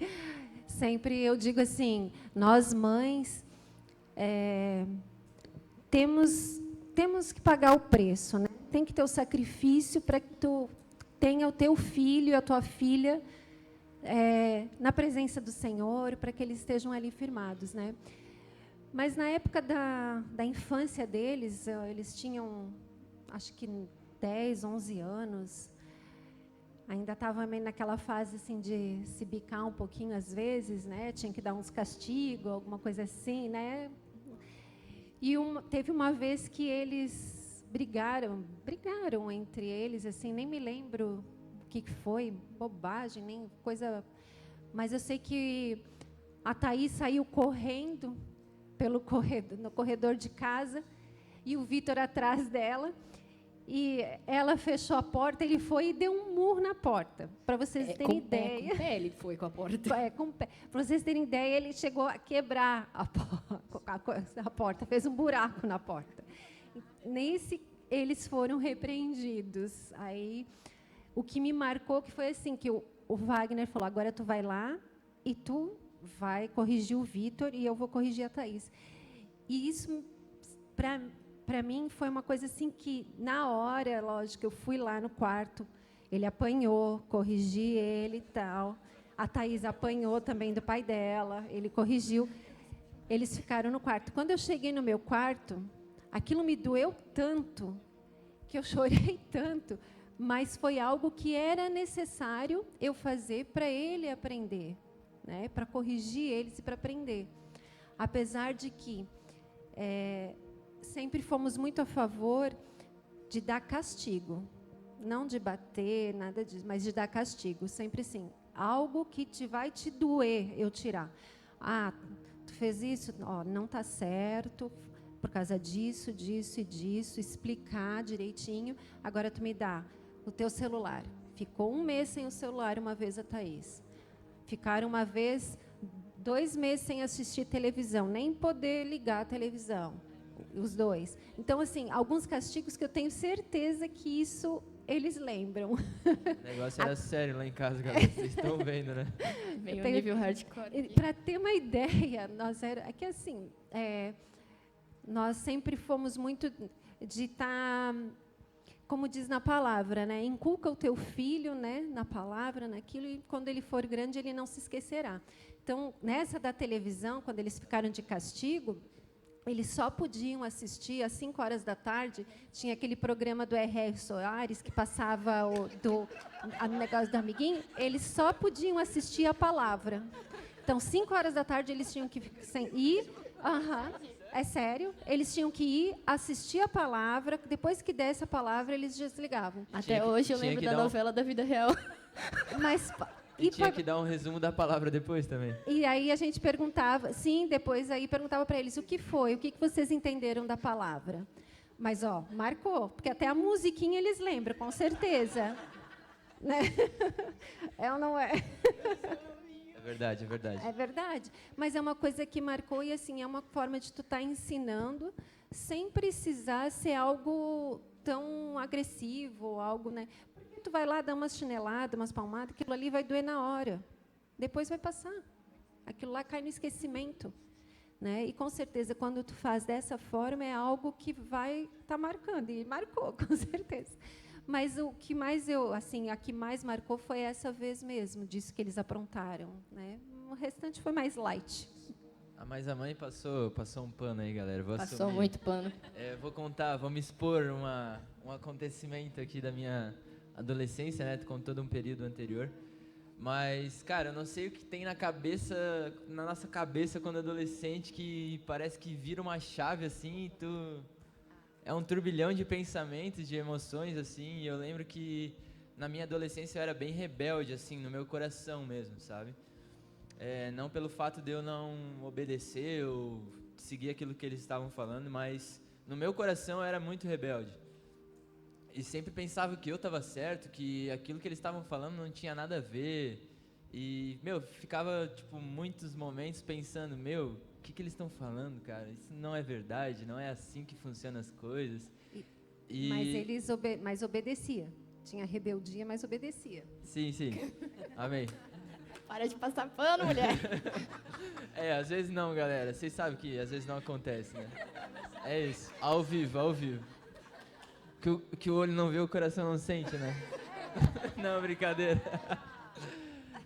Sempre eu digo assim, nós mães temos que pagar o preço, né? Tem que ter o sacrifício para que tu tenha o teu filho e a tua filha na presença do Senhor, para que eles estejam ali firmados, né? Mas na época da infância deles, eles tinham, acho que 10, 11 anos, ainda estava meio naquela fase assim de se bicar um pouquinho às vezes, né? Tinha que dar uns castigos, alguma coisa assim, né? E teve uma vez que eles brigaram entre eles, assim, nem me lembro o que foi, bobagem, nem coisa, mas eu sei que a Thaís saiu correndo no corredor de casa e o Vitor atrás dela. E ela fechou a porta, ele foi e deu um murro na porta. Para vocês terem ideia. Com pé ele foi com a porta. Para vocês terem ideia, ele chegou a quebrar a porta, fez um buraco na porta. Eles foram repreendidos. Aí, o que me marcou que foi assim, que o Wagner falou, agora tu vai lá e tu vai corrigir o Vitor e eu vou corrigir a Thaís. E isso, para mim, foi uma coisa assim que, na hora, lógico, eu fui lá no quarto, ele apanhou, corrigi ele e tal. A Thaís apanhou também do pai dela, ele corrigiu. Eles ficaram no quarto. Quando eu cheguei no meu quarto, aquilo me doeu tanto, que eu chorei tanto, mas foi algo que era necessário eu fazer para ele aprender, né? Para corrigir eles e para aprender. Apesar de que sempre fomos muito a favor de dar castigo, não de bater, nada disso, mas de dar castigo, sempre assim, algo que vai te doer eu tirar. Ah, tu fez isso, não está certo, por causa disso, disso e disso, explicar direitinho, agora tu me dá o teu celular. Ficou 1 mês sem o celular uma vez a Thaís. Ficaram uma vez 2 meses sem assistir televisão, nem poder ligar a televisão. Os dois. Então, assim, alguns castigos que eu tenho certeza que isso eles lembram. O negócio era sério lá em casa, galera. Vocês estão vendo, né? Meio nível hardcore. Para ter uma ideia, nós sempre fomos muito de estar como diz na palavra, né? Inculca o teu filho, né? Na palavra, naquilo, e quando ele for grande, ele não se esquecerá. Então, nessa da televisão, quando eles ficaram de castigo, eles só podiam assistir às 5 horas da tarde. Tinha aquele programa do R.R. Soares que passava o negócio do amiguinho. Eles só podiam assistir a palavra. Então, 5 horas da tarde, eles tinham que ir. É sério. Eles tinham que ir assistir a palavra. Depois que desse a palavra, eles desligavam. Até hoje eu lembro da novela da vida real. Mas... E tinha que dar um resumo da palavra depois também. E aí a gente perguntava, sim, depois aí perguntava para eles o que foi, o que vocês entenderam da palavra. Mas, ó, marcou, porque até a musiquinha eles lembram, com certeza. Né? É ou não é? É verdade, é verdade. É verdade. Mas é uma coisa que marcou e, assim, é uma forma de tu estar ensinando sem precisar ser algo tão agressivo, algo, né? Tu vai lá, dá umas chineladas, umas palmadas, aquilo ali vai doer na hora. Depois vai passar. Aquilo lá cai no esquecimento. Né? E, com certeza, quando tu faz dessa forma, é algo que vai estar marcando. E marcou, com certeza. Mas o que mais a que mais marcou foi essa vez mesmo, disso que eles aprontaram. Né? O restante foi mais light. Mas a mãe passou um pano aí, galera. Passou muito pano. Vou contar, vou me expor um acontecimento aqui da minha adolescência, né, com todo um período anterior. Mas, cara, eu não sei o que tem na nossa cabeça quando adolescente, que parece que vira uma chave assim, e é um turbilhão de pensamentos, de emoções assim. E eu lembro que na minha adolescência eu era bem rebelde assim, no meu coração mesmo, sabe? Não pelo fato de eu não obedecer ou seguir aquilo que eles estavam falando, mas no meu coração eu era muito rebelde. E sempre pensava que eu estava certo, que aquilo que eles estavam falando não tinha nada a ver. E, ficava, muitos momentos pensando, o que eles estão falando, cara? Isso não é verdade, não é assim que funcionam as coisas. Mas eles mas obedecia. Tinha rebeldia, mas obedecia. Sim. Amém. Para de passar pano, mulher. Às vezes não, galera. Vocês sabem que às vezes não acontece, né? É isso, ao vivo. Que o olho não vê, o coração não sente, né? Não, brincadeira.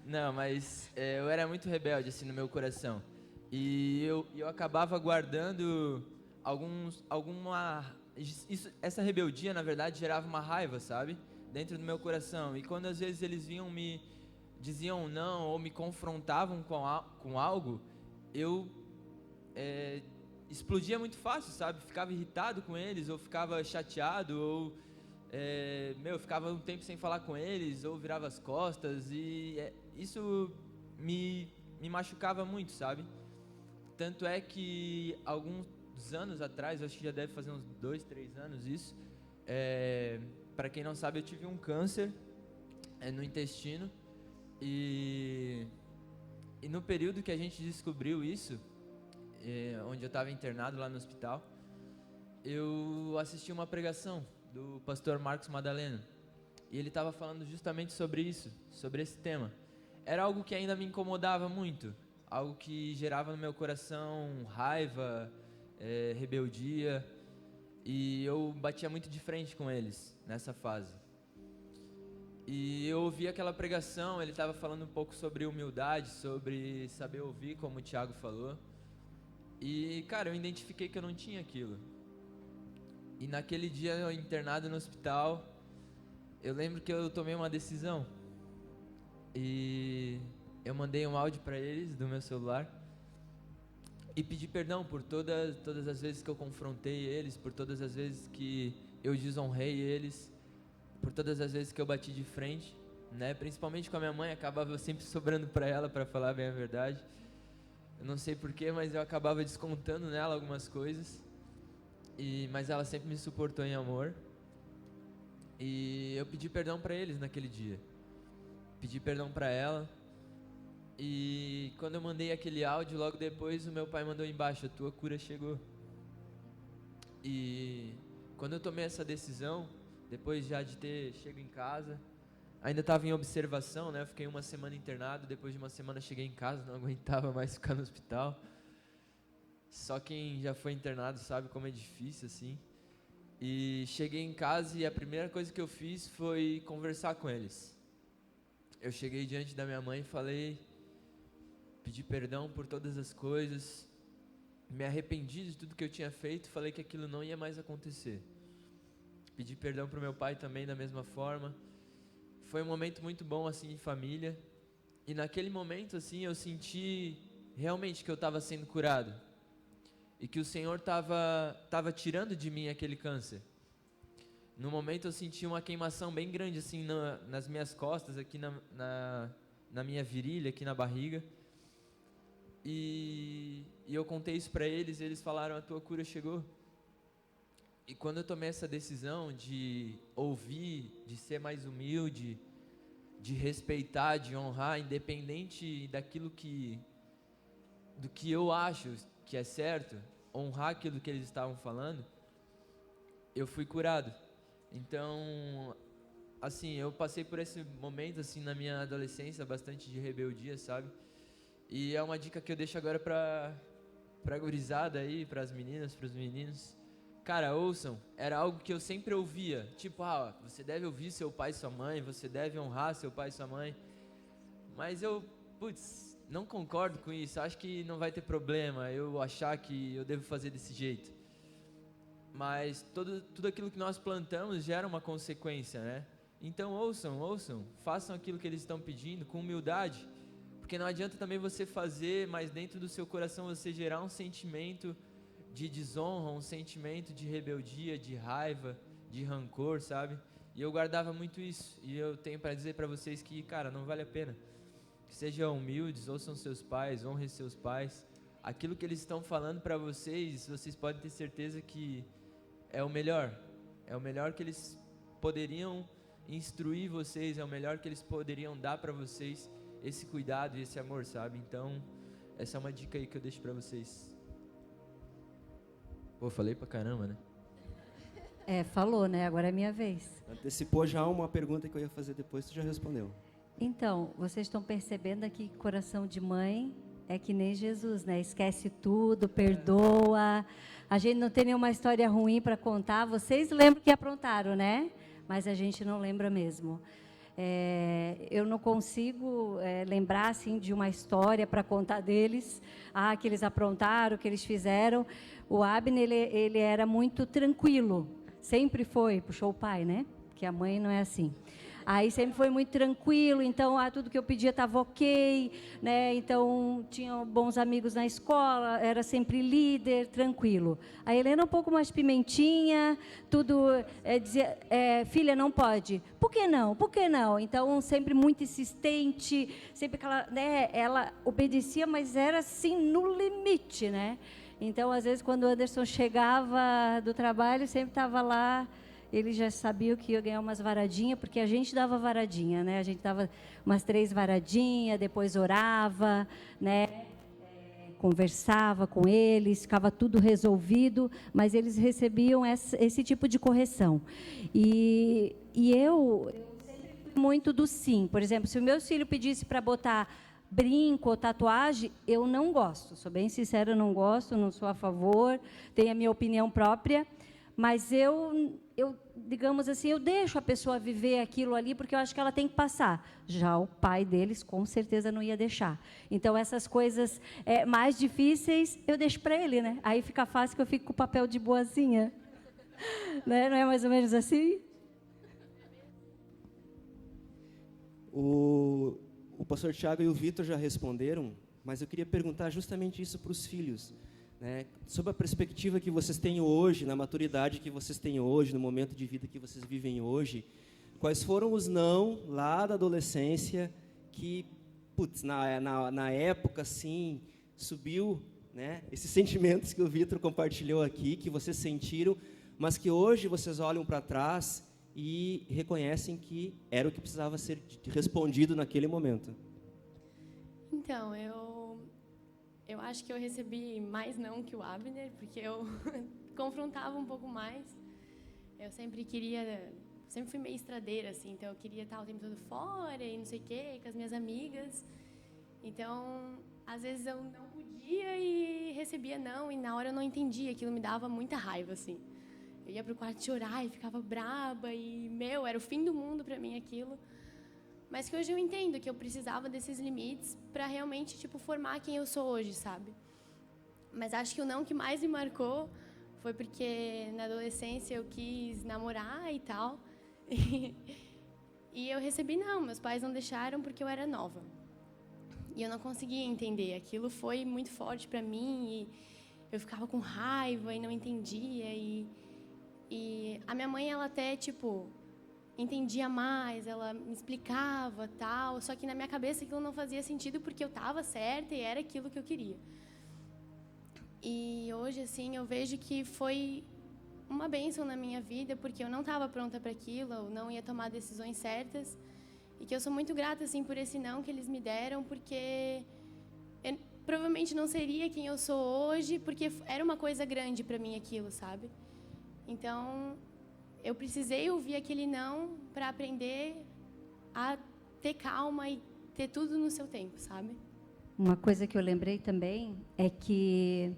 Não, mas eu era muito rebelde, assim, no meu coração. E eu acabava guardando essa rebeldia, na verdade, gerava uma raiva, sabe? Dentro do meu coração. E quando às vezes eles vinham me diziam não ou me confrontavam com algo, eu explodia muito fácil, sabe? Ficava irritado com eles, ou ficava chateado, ou ficava um tempo sem falar com eles, ou virava as costas, e isso me machucava muito, sabe? Tanto é que alguns anos atrás, acho que já deve fazer uns 2, 3 anos isso, para quem não sabe, eu tive um câncer no intestino, e no período que a gente descobriu isso, onde eu estava internado lá no hospital, eu assisti uma pregação do pastor Marcos Madaleno, e ele estava falando justamente sobre isso, sobre esse tema. Era algo que ainda me incomodava muito, algo que gerava no meu coração raiva, rebeldia, e eu batia muito de frente com eles nessa fase. E eu ouvi aquela pregação, ele estava falando um pouco sobre humildade, sobre saber ouvir, como o Thiago falou. E, cara, eu identifiquei que eu não tinha aquilo. E naquele dia, eu internado no hospital, eu lembro que eu tomei uma decisão. E eu mandei um áudio para eles do meu celular e pedi perdão por todas as vezes que eu confrontei eles, por todas as vezes que eu desonrei eles, por todas as vezes que eu bati de frente, né? Principalmente com a minha mãe, acabava sempre sobrando para ela, para falar bem a verdade. Eu não sei porquê, mas eu acabava descontando nela algumas coisas, mas ela sempre me suportou em amor. E eu pedi perdão para eles naquele dia. Pedi perdão para ela. E quando eu mandei aquele áudio, logo depois o meu pai mandou embaixo: a tua cura chegou. E quando eu tomei essa decisão, depois já de ter chego em casa, ainda estava em observação, né? Eu fiquei uma semana internado, depois de uma semana cheguei em casa, não aguentava mais ficar no hospital. Só quem já foi internado sabe como é difícil, assim. E cheguei em casa e a primeira coisa que eu fiz foi conversar com eles. Eu cheguei diante da minha mãe e falei, pedi perdão por todas as coisas, me arrependi de tudo que eu tinha feito, falei que aquilo não ia mais acontecer. Pedi perdão para o meu pai também da mesma forma. Foi um momento muito bom assim em família. E naquele momento assim eu senti realmente que eu estava sendo curado. E que o Senhor estava tirando de mim aquele câncer. No momento eu senti uma queimação bem grande assim nas minhas costas, aqui na minha virilha, aqui na barriga. E eu contei isso para eles e eles falaram, a tua cura chegou. E quando eu tomei essa decisão de ouvir, de ser mais humilde, de respeitar, de honrar, independente do que eu acho que é certo, honrar aquilo que eles estavam falando, eu fui curado. Então, assim, eu passei por esse momento, assim, na minha adolescência, bastante de rebeldia, sabe? E é uma dica que eu deixo agora pra gurizada aí, pras meninas, pros meninos. Cara, ouçam, era algo que eu sempre ouvia, tipo, você deve ouvir seu pai e sua mãe, você deve honrar seu pai e sua mãe. Mas eu, não concordo com isso, acho que não vai ter problema eu achar que eu devo fazer desse jeito. Mas tudo aquilo que nós plantamos gera uma consequência, né? Então ouçam, façam aquilo que eles estão pedindo com humildade, porque não adianta também você fazer, mas dentro do seu coração você gerar um sentimento de desonra, um sentimento de rebeldia, de raiva, de rancor, sabe? E eu guardava muito isso, e eu tenho para dizer para vocês que, cara, não vale a pena. Sejam humildes, ouçam seus pais, honrem seus pais. Aquilo que eles estão falando para vocês, vocês podem ter certeza que é o melhor que eles poderiam instruir vocês, é o melhor que eles poderiam dar para vocês, esse cuidado e esse amor, sabe? Então, essa é uma dica aí que eu deixo para vocês. Pô, falei pra caramba, né? Falou, né? Agora é minha vez. Antecipou já uma pergunta que eu ia fazer depois, tu já respondeu. Então, vocês estão percebendo aqui que coração de mãe é que nem Jesus, né? Esquece tudo, perdoa. A gente não tem nenhuma história ruim para contar. Vocês lembram que aprontaram, né? Mas a gente não lembra mesmo. Eu não consigo lembrar assim de uma história para contar deles, que eles aprontaram, que eles fizeram. O Abner, ele era muito tranquilo, sempre foi, puxou o pai, né? Porque a mãe não é assim. Aí sempre foi muito tranquilo, então tudo que eu pedia estava ok, né? Então tinha bons amigos na escola, era sempre líder, tranquilo. A Helena um pouco mais pimentinha, tudo dizia, filha, não pode. Por que não? Por que não? Então sempre muito insistente, sempre que ela obedecia, mas era assim no limite, né? Então às vezes quando o Anderson chegava do trabalho, sempre estava lá. Ele já sabia que ia ganhar umas varadinhas, porque a gente dava varadinha, né? A gente dava umas 3 varadinhas, depois orava, né? Conversava com eles, ficava tudo resolvido, mas eles recebiam esse tipo de correção. E eu sempre fui muito do sim. Por exemplo, se o meu filho pedisse para botar brinco ou tatuagem, eu não gosto. Sou bem sincera, não gosto, não sou a favor, tenho a minha opinião própria. Mas eu, digamos assim, eu deixo a pessoa viver aquilo ali, porque eu acho que ela tem que passar. Já o pai deles, com certeza, não ia deixar. Então, essas coisas mais difíceis, eu deixo para ele, né? Aí fica fácil que eu fico com o papel de boazinha. Né? Não é mais ou menos assim? O pastor Tiago e o Vitor já responderam, mas eu queria perguntar justamente isso para os filhos. Né? Sob a perspectiva que vocês têm hoje, na maturidade que vocês têm hoje, no momento de vida que vocês vivem hoje, quais foram os não lá da adolescência que, na época, assim, subiu, né? Esses sentimentos que o Vitor compartilhou aqui, que vocês sentiram, mas que hoje vocês olham para trás e reconhecem que era o que precisava ser respondido naquele momento? Então, eu acho que eu recebi mais não que o Abner, porque eu confrontava um pouco mais. Eu sempre fui meio estradeira, assim, então eu queria estar o tempo todo fora e não sei o quê, com as minhas amigas. Então, às vezes eu não podia e recebia não, e na hora eu não entendia, aquilo me dava muita raiva, assim. Eu ia pro quarto chorar e ficava braba e, era o fim do mundo para mim aquilo. Mas que hoje eu entendo que eu precisava desses limites para realmente, tipo, formar quem eu sou hoje, sabe? Mas acho que o não que mais me marcou foi porque na adolescência eu quis namorar e tal. E eu recebi não, meus pais não deixaram porque eu era nova. E eu não conseguia entender. Aquilo foi muito forte para mim e eu ficava com raiva e não entendia. E a minha mãe, ela até, tipo, entendia mais, ela me explicava, tal. Só que na minha cabeça aquilo não fazia sentido porque eu estava certa e era aquilo que eu queria. E hoje, assim, eu vejo que foi uma bênção na minha vida porque eu não estava pronta para aquilo, eu não ia tomar decisões certas. E que eu sou muito grata, assim, por esse não que eles me deram, porque eu provavelmente não seria quem eu sou hoje, porque era uma coisa grande para mim aquilo, sabe? Então, eu precisei ouvir aquele não para aprender a ter calma e ter tudo no seu tempo, sabe? Uma coisa que eu lembrei também é que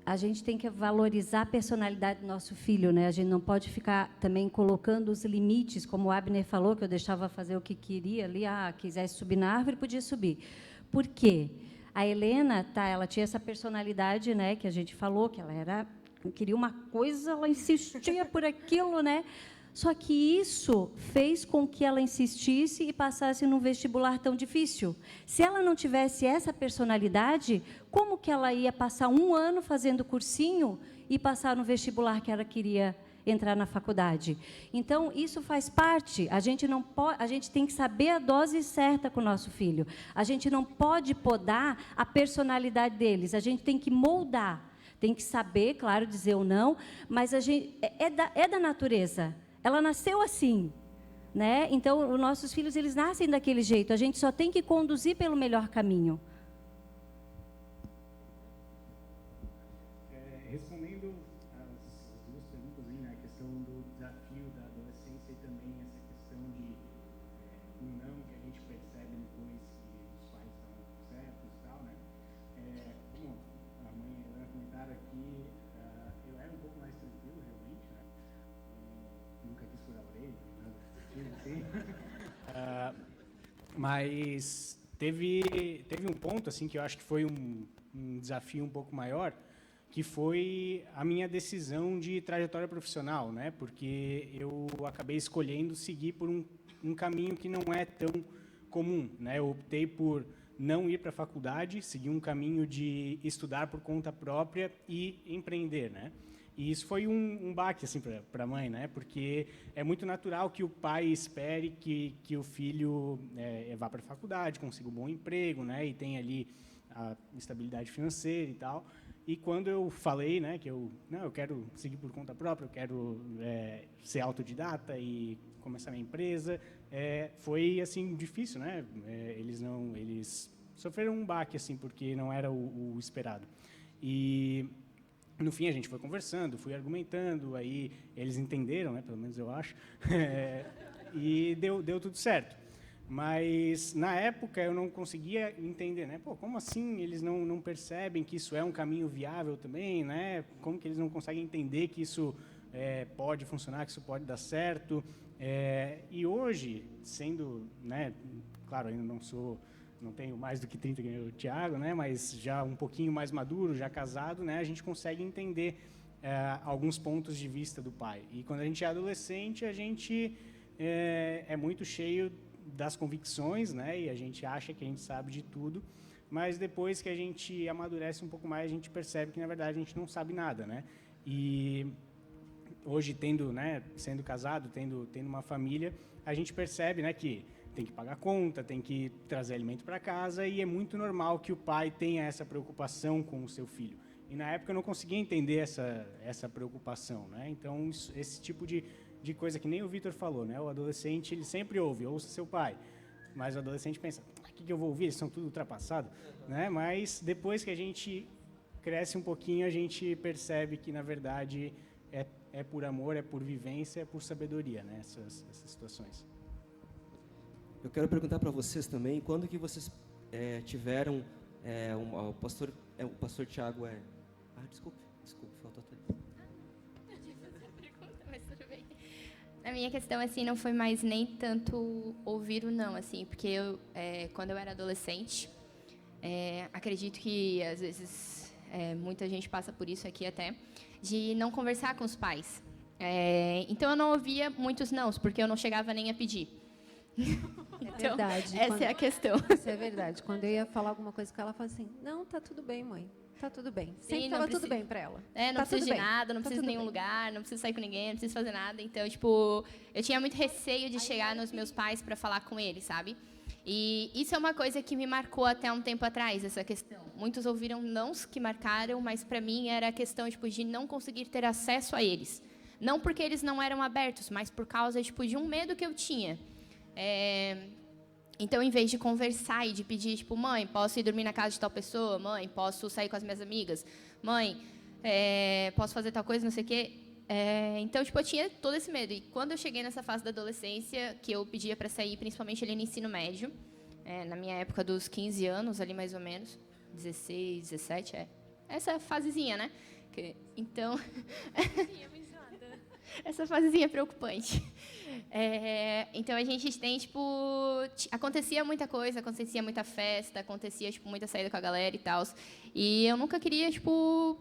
a gente tem que valorizar a personalidade do nosso filho, né? A gente não pode ficar também colocando os limites, como o Abner falou, que eu deixava fazer o que queria ali, quisesse subir na árvore, podia subir. Por quê? A Helena, ela tinha essa personalidade, né, que a gente falou, que ela queria uma coisa, ela insistia por aquilo, né? Só que isso fez com que ela insistisse e passasse num vestibular tão difícil. Se ela não tivesse essa personalidade, como que ela ia passar 1 ano fazendo cursinho e passar no vestibular que ela queria entrar na faculdade? Então, isso faz parte. A gente tem que saber a dose certa com o nosso filho. A gente não pode podar a personalidade deles. A gente tem que moldar. Tem que saber, claro, dizer ou não, mas a gente é da natureza. Ela nasceu assim, né? Então, os nossos filhos, eles nascem daquele jeito. A gente só tem que conduzir pelo melhor caminho. Respondendo as duas perguntas, né? A questão do desafio da adolescência e também essa questão de não que a gente percebe depois que os pais estão certos e tal, né? Como a mãe e a Helena comentaram aqui, eu era um pouco mais tranquilo, realmente, né? Nunca quis furar a orelha, nada assim. Mas teve um ponto assim que eu acho que foi um desafio um pouco maior, que foi a minha decisão de trajetória profissional, né? Porque eu acabei escolhendo seguir por um caminho que não é tão comum, né? Eu optei por não ir para a faculdade, seguir um caminho de estudar por conta própria e empreender, né? E isso foi um baque assim para a mãe, né? Porque é muito natural que o pai espere que o filho vá para a faculdade, consiga um bom emprego, né? E tenha ali a estabilidade financeira e tal. E quando eu falei, né, que eu quero seguir por conta própria, eu quero ser autodidata e começar minha empresa, foi assim difícil, né? Eles sofreram um baque assim porque não era o esperado. E no fim a gente foi conversando, fui argumentando, aí eles entenderam, né? Pelo menos eu acho, e deu tudo certo. Mas, na época, eu não conseguia entender, né? Pô, como assim eles não percebem que isso é um caminho viável também, né? Como que eles não conseguem entender que isso pode funcionar, que isso pode dar certo? E hoje, sendo, né? Claro, ainda não tenho mais do que 30 que o Thiago, né? Mas já um pouquinho mais maduro, já casado, né? A gente consegue entender alguns pontos de vista do pai. E quando a gente é adolescente, a gente é muito cheio das convicções, né? E a gente acha que a gente sabe de tudo, mas depois que a gente amadurece um pouco mais, a gente percebe que na verdade a gente não sabe nada, né? E hoje sendo casado, tendo uma família, a gente percebe, né, que tem que pagar conta, tem que trazer alimento para casa e é muito normal que o pai tenha essa preocupação com o seu filho. E na época eu não conseguia entender essa preocupação, né? Então esse tipo de coisa que nem o Vitor falou, né? O adolescente, ele sempre ouça seu pai. Mas o adolescente pensa, o que eu vou ouvir? Eles são tudo ultrapassados, né? Mas depois que a gente cresce um pouquinho, a gente percebe que, na verdade, é por amor, é por vivência, é por sabedoria, né? Essas situações. Eu quero perguntar para vocês também, quando que vocês tiveram, o pastor Tiago desculpe, faltou até. A minha questão, assim, não foi mais nem tanto ouvir o não, assim, porque eu, quando eu era adolescente, acredito que, às vezes, muita gente passa por isso aqui até, de não conversar com os pais. Então, eu não ouvia muitos nãos, porque eu não chegava nem a pedir. É verdade. Essa é a questão. Isso é verdade. Quando eu ia falar alguma coisa com ela, ela falava assim, não, tá tudo bem, mãe. Tá tudo bem. Sempre Sim, tava tudo bem para ela. Não Tá preciso tudo de bem. nada, não Tá preciso de tudo nenhum bem. lugar, não preciso sair com ninguém, não preciso fazer nada. Então, tipo, eu tinha muito receio de chegar nos meus pais para falar com eles, sabe? E isso é uma coisa que me marcou até um tempo atrás, essa questão. Muitos ouviram nãos que marcaram, mas para mim era a questão, tipo, de não conseguir ter acesso a eles. Não porque eles não eram abertos, mas por causa, tipo, de um medo que eu tinha. Então, em vez de conversar e de pedir, tipo, mãe, posso ir dormir na casa de tal pessoa? Mãe, posso sair com as minhas amigas? Mãe, posso fazer tal coisa, não sei o quê? Então, tipo, eu tinha todo esse medo. E quando eu cheguei nessa fase da adolescência, que eu pedia para sair, principalmente ali no ensino médio, na minha época dos 15 anos, ali mais ou menos, 16, 17, essa fasezinha, né? Então, essa fasezinha preocupante. Então, a gente tem, tipo... Acontecia muita coisa, acontecia muita festa, acontecia, tipo, muita saída com a galera e tal. E eu nunca queria, tipo,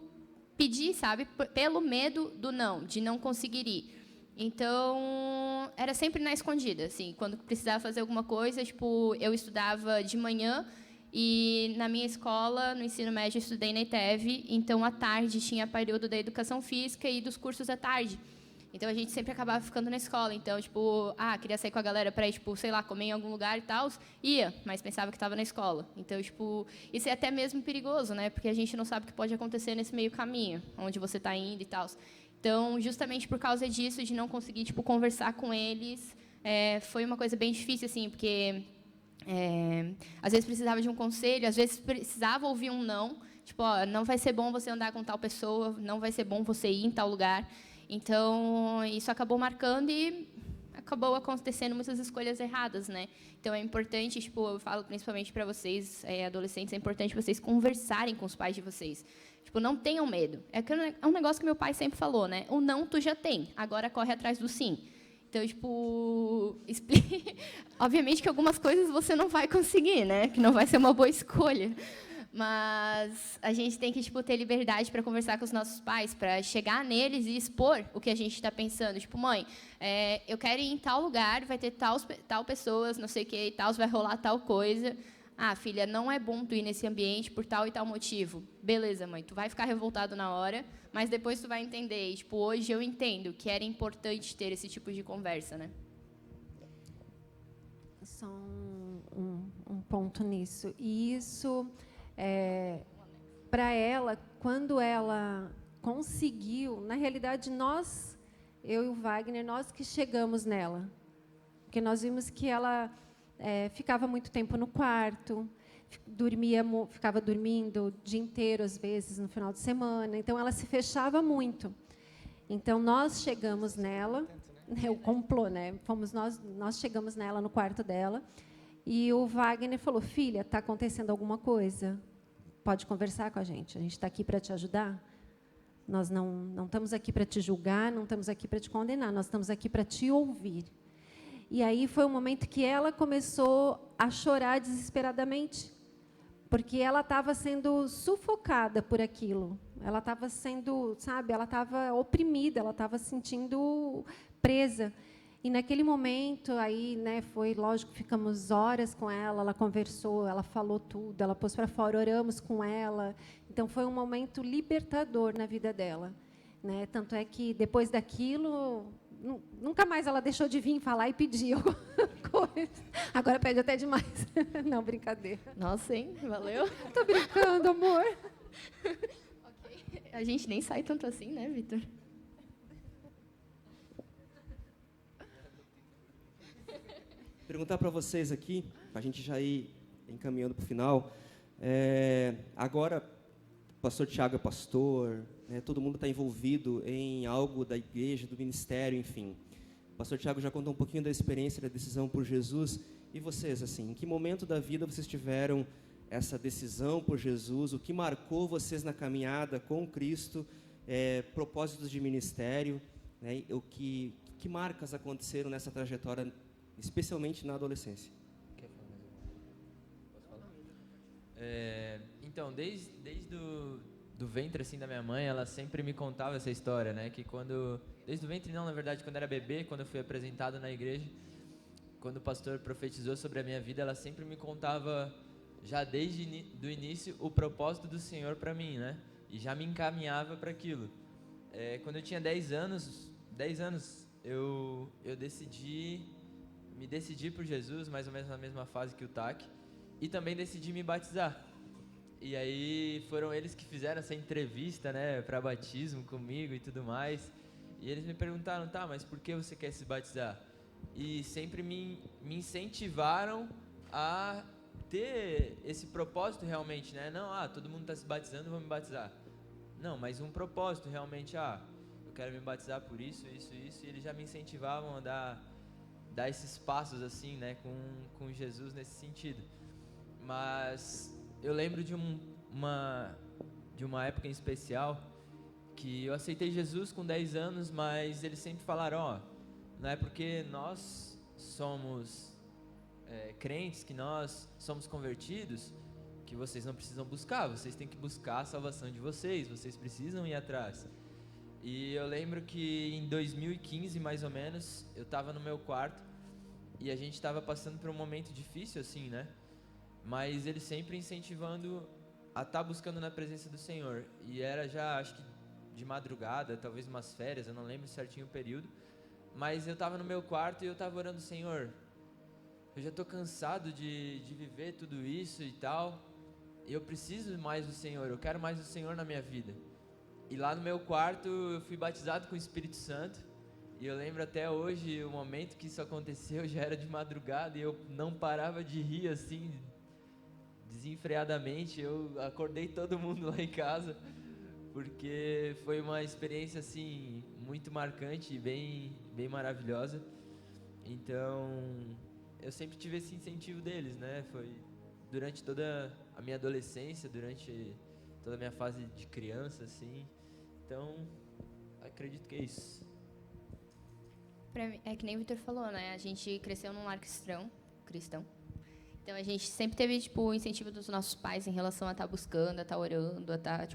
pedir, sabe? Pelo medo do não, de não conseguir ir. Então, era sempre na escondida, assim. Quando precisava fazer alguma coisa, tipo, eu estudava de manhã e na minha escola, no ensino médio, eu estudei na ETEV. Então, à tarde, tinha período da educação física e dos cursos à tarde. Então, a gente sempre acabava ficando na escola. Então, tipo, queria sair com a galera para ir, tipo, sei lá, comer em algum lugar e tal. Ia, mas pensava que estava na escola. Então, tipo, isso é até mesmo perigoso, né? Porque a gente não sabe o que pode acontecer nesse meio caminho, onde você está indo e tal. Então, justamente por causa disso, de não conseguir, tipo, conversar com eles, foi uma coisa bem difícil, assim, porque às vezes precisava de um conselho, às vezes precisava ouvir um não. Tipo, não vai ser bom você andar com tal pessoa, não vai ser bom você ir em tal lugar. Então, isso acabou marcando e acabou acontecendo muitas escolhas erradas, né? Então, é importante, tipo, eu falo principalmente para vocês, adolescentes, é importante vocês conversarem com os pais de vocês. Tipo, não tenham medo. É um negócio que meu pai sempre falou, né? O não tu já tem, agora corre atrás do sim. Então, tipo, obviamente que algumas coisas você não vai conseguir, né? Que não vai ser uma boa escolha. Mas a gente tem que, tipo, ter liberdade para conversar com os nossos pais, para chegar neles e expor o que a gente está pensando. Tipo, mãe, eu quero ir em tal lugar, vai ter tal pessoas, não sei o que e tal, vai rolar tal coisa. Filha, não é bom tu ir nesse ambiente por tal e tal motivo. Beleza, mãe, tu vai ficar revoltado na hora, mas depois tu vai entender. E, tipo, hoje eu entendo que era importante ter esse tipo de conversa, né? Só um ponto nisso. E isso... para ela, quando ela conseguiu, na realidade, eu e o Wagner, nós que chegamos nela. Porque nós vimos que ela ficava muito tempo no quarto, ficava dormindo o dia inteiro, às vezes, no final de semana. Então, ela se fechava muito. Então, nós chegamos nela, o complô, né? Nós chegamos nela no quarto dela, e o Wagner falou, filha, está acontecendo alguma coisa? Pode conversar com a gente está aqui para te ajudar. Nós não estamos aqui para te julgar, não estamos aqui para te condenar, nós estamos aqui para te ouvir. E aí foi um momento que ela começou a chorar desesperadamente, porque ela estava sendo sufocada por aquilo. Ela estava sendo, ela estava oprimida, ela estava se sentindo presa. E naquele momento aí, né, foi lógico, ficamos horas com ela conversou, ela falou tudo, ela pôs para fora, oramos com ela. Então foi um momento libertador na vida dela, né? Tanto é que depois daquilo, nunca mais ela deixou de vir falar e pedir alguma coisa. Agora pede até demais. Não, brincadeira. Nossa, hein? Valeu. Tô brincando, amor. Ok. A gente nem sai tanto assim, né, Vitor? Perguntar para vocês aqui, para a gente já ir encaminhando para o final. Agora, o pastor Tiago é pastor, né, todo mundo está envolvido em algo da igreja, do ministério, enfim. O pastor Tiago já contou um pouquinho da experiência da decisão por Jesus. E vocês, assim, em que momento da vida vocês tiveram essa decisão por Jesus? O que marcou vocês na caminhada com Cristo? Propósitos de ministério, né, o que que marcas aconteceram nessa trajetória, especialmente na adolescência? Quer falar mais alguma coisa? Posso falar? Então, desde do ventre assim da minha mãe, ela sempre me contava essa história, né? Que desde o ventre não, na verdade, quando era bebê, quando eu fui apresentado na igreja, quando o pastor profetizou sobre a minha vida, ela sempre me contava, já desde do início, o propósito do Senhor para mim, né? E já me encaminhava para aquilo. Quando eu tinha 10 anos, eu me decidi por Jesus, mais ou menos na mesma fase que o TAC, e também decidi me batizar. E aí foram eles que fizeram essa entrevista, né, para batismo comigo e tudo mais. E eles me perguntaram, tá, mas por que você quer se batizar? E sempre me incentivaram a ter esse propósito realmente, né? Não, todo mundo está se batizando, vou me batizar. Não, mas um propósito realmente, eu quero me batizar por isso. E eles já me incentivavam a dar esses passos assim, né, com Jesus nesse sentido. Mas eu lembro de uma época em especial que eu aceitei Jesus com 10 anos, mas eles sempre falaram, não é porque nós somos crentes, que nós somos convertidos, que vocês não precisam buscar, vocês têm que buscar a salvação de vocês precisam ir atrás. E eu lembro que em 2015, mais ou menos, eu estava no meu quarto e a gente estava passando por um momento difícil assim, né? Mas ele sempre incentivando a estar buscando na presença do Senhor. E era já, acho que de madrugada, talvez umas férias, eu não lembro certinho o período. Mas eu estava no meu quarto e eu estava orando, Senhor, eu já estou cansado de viver tudo isso e tal. Eu preciso mais do Senhor, eu quero mais do Senhor na minha vida. E lá no meu quarto eu fui batizado com o Espírito Santo. E eu lembro até hoje o momento que isso aconteceu, já era de madrugada e eu não parava de rir assim, desenfreadamente. Eu acordei todo mundo lá em casa, porque foi uma experiência assim muito marcante e bem maravilhosa. Então, eu sempre tive esse incentivo deles, né? Foi durante toda a minha adolescência, durante toda a minha fase de criança, assim. Então, acredito que é isso. É que nem o Vitor falou, né? A gente cresceu num lar cristão. Então, a gente sempre teve, o incentivo dos nossos pais em relação a estar buscando, a estar orando, a estar,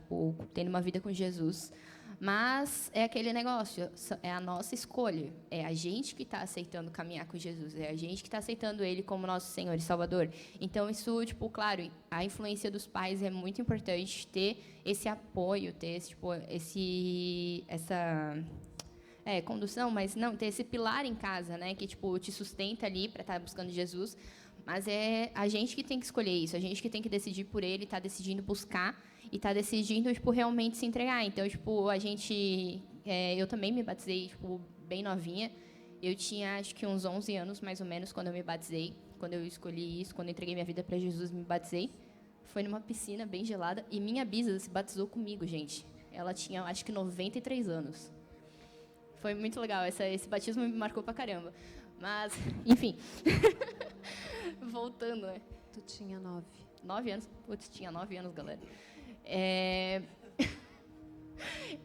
tendo uma vida com Jesus. Mas é aquele negócio, é a nossa escolha. É a gente que está aceitando caminhar com Jesus. É a gente que está aceitando Ele como nosso Senhor e Salvador. Então, isso, claro, a influência dos pais é muito importante, ter esse apoio, ter essa condução, mas não, ter esse pilar em casa, né, que, te sustenta ali para estar buscando Jesus. Mas é a gente que tem que escolher isso, a gente que tem que decidir por Ele, tá decidindo buscar e tá decidindo, realmente se entregar. Então, eu também me batizei, bem novinha. Eu tinha, acho que uns 11 anos, mais ou menos, quando eu me batizei. Quando eu escolhi isso, quando eu entreguei minha vida para Jesus, me batizei. Foi numa piscina bem gelada e minha bisa se batizou comigo, gente. Ela tinha, acho que 93 anos. Foi muito legal, esse batismo me marcou pra caramba. Mas, enfim... Voltando, né? Tu tinha 9. 9 anos? Putz, tinha 9 anos, galera.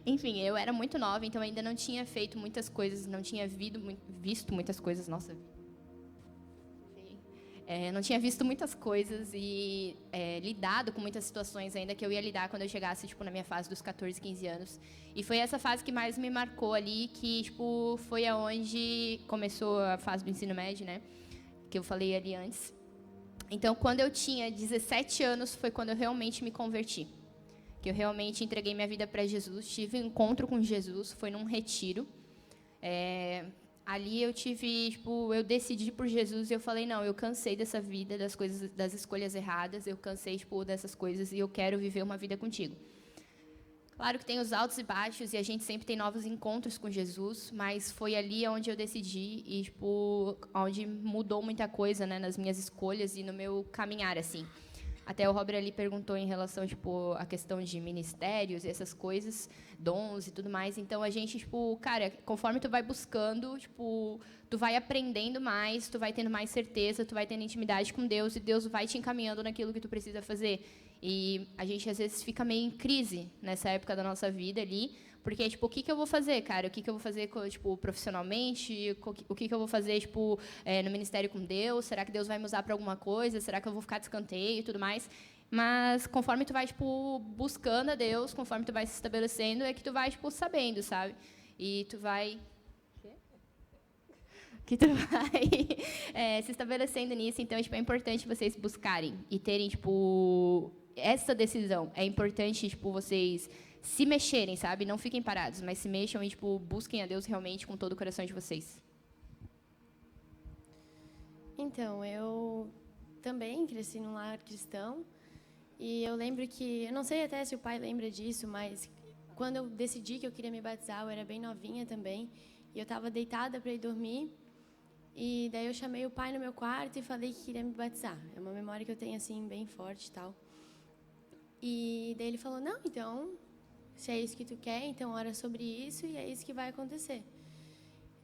Enfim, eu era muito nova, então ainda não tinha feito muitas coisas, não tinha visto muitas coisas. Nossa. Não tinha visto muitas coisas e lidado com muitas situações ainda que eu ia lidar quando eu chegasse, na minha fase dos 14, 15 anos. E foi essa fase que mais me marcou ali, que, foi aonde começou a fase do ensino médio, né? Que eu falei ali antes. Então, quando eu tinha 17 anos, foi quando eu realmente me converti. Que eu realmente entreguei minha vida para Jesus, tive um encontro com Jesus, foi num retiro. Ali eu tive, eu decidi por Jesus e eu falei, não, eu cansei dessa vida, das coisas, das escolhas erradas, eu cansei, dessas coisas e eu quero viver uma vida contigo. Claro que tem os altos e baixos e a gente sempre tem novos encontros com Jesus, mas foi ali onde eu decidi e, onde mudou muita coisa, né, nas minhas escolhas e no meu caminhar, assim. Até o Robert ali perguntou em relação, a questão de ministérios e essas coisas, dons e tudo mais. Então, a gente, cara, conforme tu vai buscando, tu vai aprendendo mais, tu vai tendo mais certeza, tu vai tendo intimidade com Deus e Deus vai te encaminhando naquilo que tu precisa fazer. E a gente, às vezes, fica meio em crise nessa época da nossa vida ali, Porque, tipo, o que eu vou fazer, cara? O que eu vou fazer, tipo, profissionalmente? O que eu vou fazer, tipo, no ministério com Deus? Será que Deus vai me usar para alguma coisa? Será que eu vou ficar de escanteio e tudo mais? Mas conforme tu vai, tipo, buscando a Deus, conforme tu vai se estabelecendo, é que tu vai, tipo, sabendo, sabe? E tu vai... que tu vai se estabelecendo nisso. Então, tipo, é importante vocês buscarem e terem, tipo, essa decisão. É importante, tipo, vocês se mexerem, sabe? Não fiquem parados, mas se mexam e, tipo, busquem a Deus realmente com todo o coração de vocês. Então, eu também cresci num lar cristão. E eu lembro que, eu não sei até se o pai lembra disso, mas quando eu decidi que eu queria me batizar, eu era bem novinha também. E eu estava deitada para ir dormir. E daí eu chamei o pai no meu quarto e falei que queria me batizar. É uma memória que eu tenho, assim, bem forte e tal. E daí ele falou, não, então, se é isso que tu quer, então ora sobre isso e é isso que vai acontecer.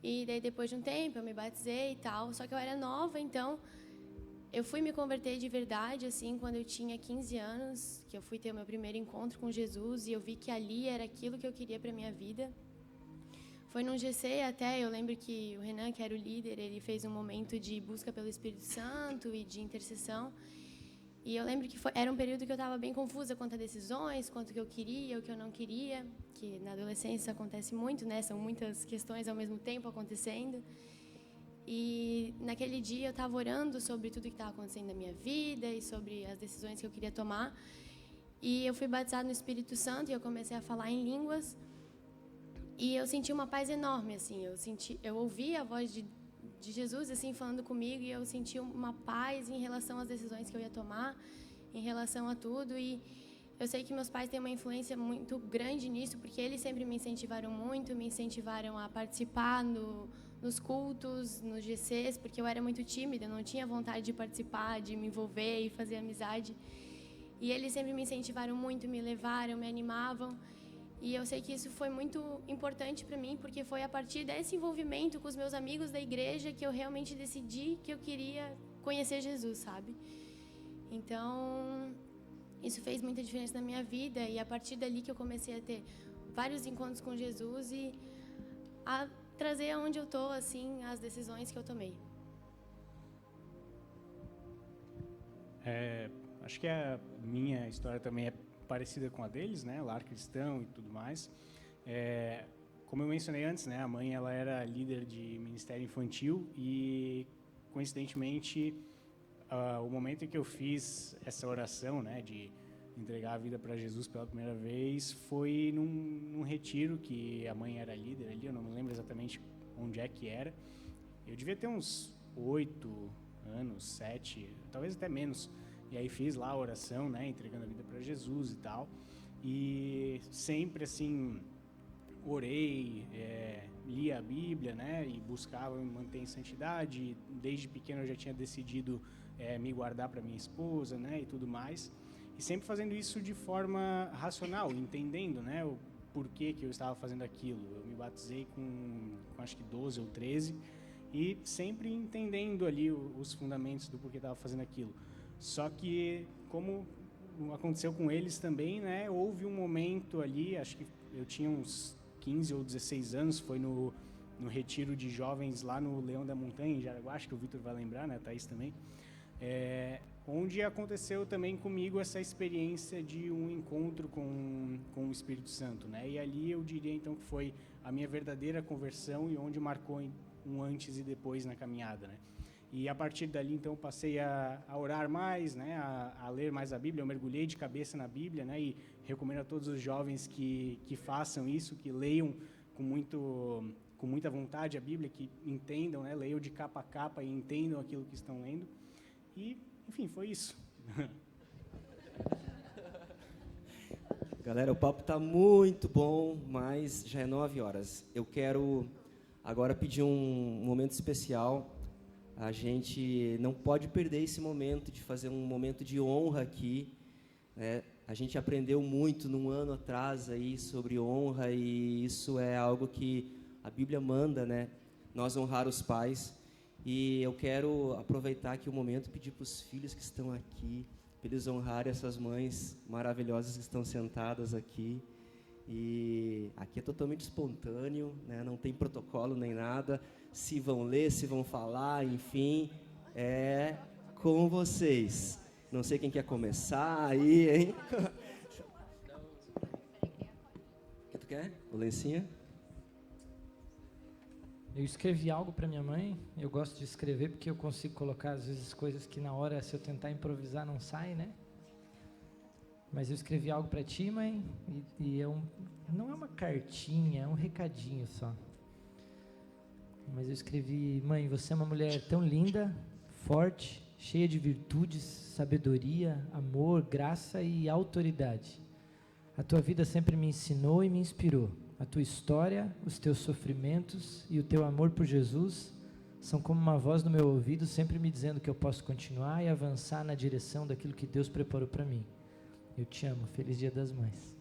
E daí depois de um tempo eu me batizei e tal, só que eu era nova, então eu fui me converter de verdade, assim, quando eu tinha 15 anos, que eu fui ter o meu primeiro encontro com Jesus e eu vi que ali era aquilo que eu queria para minha vida. Foi num GC até, eu lembro que o Renan, que era o líder, ele fez um momento de busca pelo Espírito Santo e de intercessão. E eu lembro que era um período que eu estava bem confusa quanto a decisões, quanto que eu queria, o que eu não queria, que na adolescência acontece muito, né? São muitas questões ao mesmo tempo acontecendo. E naquele dia eu estava orando sobre tudo que estava acontecendo na minha vida e sobre as decisões que eu queria tomar. E eu fui batizada no Espírito Santo e eu comecei a falar em línguas. E eu senti uma paz enorme, assim. Eu ouvi a voz de Jesus, assim, falando comigo, e eu senti uma paz em relação às decisões que eu ia tomar, em relação a tudo. E eu sei que meus pais têm uma influência muito grande nisso, porque eles sempre me incentivaram muito, me incentivaram a participar nos cultos, nos GCs, porque eu era muito tímida, eu não tinha vontade de participar, de me envolver e fazer amizade. E eles sempre me incentivaram muito, me levaram, me animavam. E eu sei que isso foi muito importante para mim, porque foi a partir desse envolvimento com os meus amigos da igreja que eu realmente decidi que eu queria conhecer Jesus, sabe? Então, isso fez muita diferença na minha vida, e a partir dali que eu comecei a ter vários encontros com Jesus e a trazer aonde eu tô, assim, as decisões que eu tomei. Acho que a minha história também é parecida com a deles, né, lar cristão e tudo mais. Como eu mencionei antes, né, a mãe ela era líder de ministério infantil e, coincidentemente, o momento em que eu fiz essa oração, né, de entregar a vida para Jesus pela primeira vez, foi num retiro que a mãe era líder ali, eu não me lembro exatamente onde é que era. Eu devia ter uns 8 anos, 7, talvez até menos. E aí fiz lá a oração, né, entregando a vida para Jesus e tal. E sempre, assim, orei, lia a Bíblia, né, e buscava me manter em santidade. Desde pequeno eu já tinha decidido me guardar para minha esposa, né, e tudo mais. E sempre fazendo isso de forma racional, entendendo, né, o porquê que eu estava fazendo aquilo. Eu me batizei com acho que 12 ou 13 e sempre entendendo ali os fundamentos do porquê estava fazendo aquilo. Só que, como aconteceu com eles também, né, houve um momento ali, acho que eu tinha uns 15 ou 16 anos, foi no retiro de jovens lá no Leão da Montanha, em Jaraguá, acho que o Vitor vai lembrar, né, a Thaís também, onde aconteceu também comigo essa experiência de um encontro com o Espírito Santo, né, e ali eu diria então que foi a minha verdadeira conversão e onde marcou um antes e depois na caminhada, né. E a partir dali, então, passei a orar mais, né, a ler mais a Bíblia. Eu mergulhei de cabeça na Bíblia, né, e recomendo a todos os jovens que façam isso, que leiam com muita vontade a Bíblia, que entendam, né, leiam de capa a capa e entendam aquilo que estão lendo. E, enfim, foi isso. Galera, o papo está muito bom, mas já é 9 horas. Eu quero agora pedir um momento especial. A gente não pode perder esse momento de fazer um momento de honra aqui, né? A gente aprendeu muito num ano atrás aí sobre honra e isso é algo que a Bíblia manda, né? Nós honrar os pais. E eu quero aproveitar aqui o momento e pedir para os filhos que estão aqui, para eles honrarem essas mães maravilhosas que estão sentadas aqui. E aqui é totalmente espontâneo, né? Não tem protocolo nem nada. Se vão ler, se vão falar, enfim, é com vocês. Não sei quem quer começar aí, hein? O que tu quer? O lencinho? Eu escrevi algo para minha mãe. Eu gosto de escrever porque eu consigo colocar, às vezes, coisas que na hora, se eu tentar improvisar, não sai, né? Mas eu escrevi algo para ti, mãe, e não é uma cartinha, é um recadinho só. Mas eu escrevi: mãe, você é uma mulher tão linda, forte, cheia de virtudes, sabedoria, amor, graça e autoridade. A tua vida sempre me ensinou e me inspirou. A tua história, os teus sofrimentos e o teu amor por Jesus são como uma voz no meu ouvido, sempre me dizendo que eu posso continuar e avançar na direção daquilo que Deus preparou para mim. Eu te amo. Feliz Dia das Mães.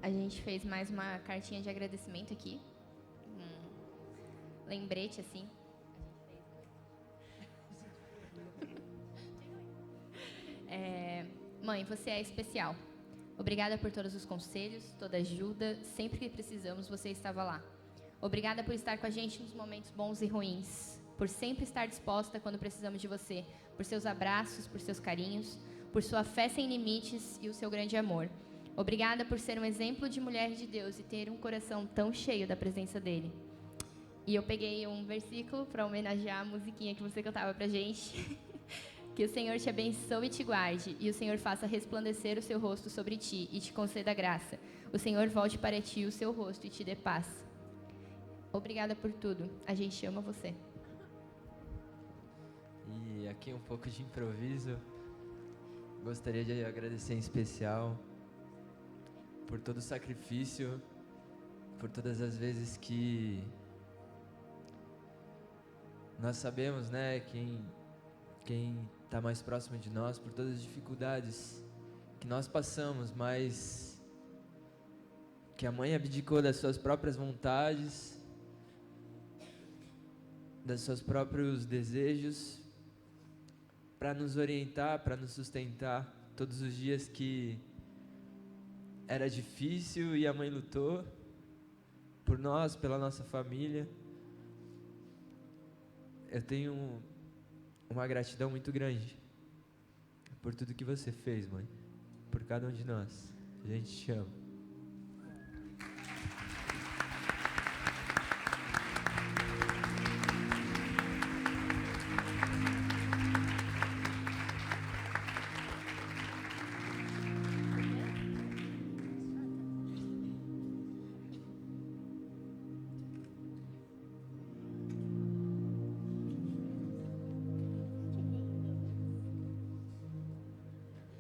A gente fez mais uma cartinha de agradecimento aqui. Um lembrete, assim. Mãe, você é especial. Obrigada por todos os conselhos, toda ajuda. Sempre que precisamos, você estava lá. Obrigada por estar com a gente nos momentos bons e ruins. Por sempre estar disposta quando precisamos de você. Por seus abraços, por seus carinhos. Por sua fé sem limites e o seu grande amor. Obrigada por ser um exemplo de mulher de Deus e ter um coração tão cheio da presença dele. E eu peguei um versículo para homenagear a musiquinha que você cantava pra gente. Que o Senhor te abençoe e te guarde, e o Senhor faça resplandecer o seu rosto sobre ti e te conceda graça. O Senhor volte para ti o seu rosto e te dê paz. Obrigada por tudo. A gente ama você. E aqui um pouco de improviso. Gostaria de agradecer em especial por todo o sacrifício, por todas as vezes que nós sabemos, né, quem está mais próximo de nós, por todas as dificuldades que nós passamos, mas que a mãe abdicou das suas próprias vontades, dos seus próprios desejos, para nos orientar, para nos sustentar todos os dias que era difícil, e a mãe lutou por nós, pela nossa família. Eu tenho uma gratidão muito grande por tudo que você fez, mãe, por cada um de nós. A gente te ama.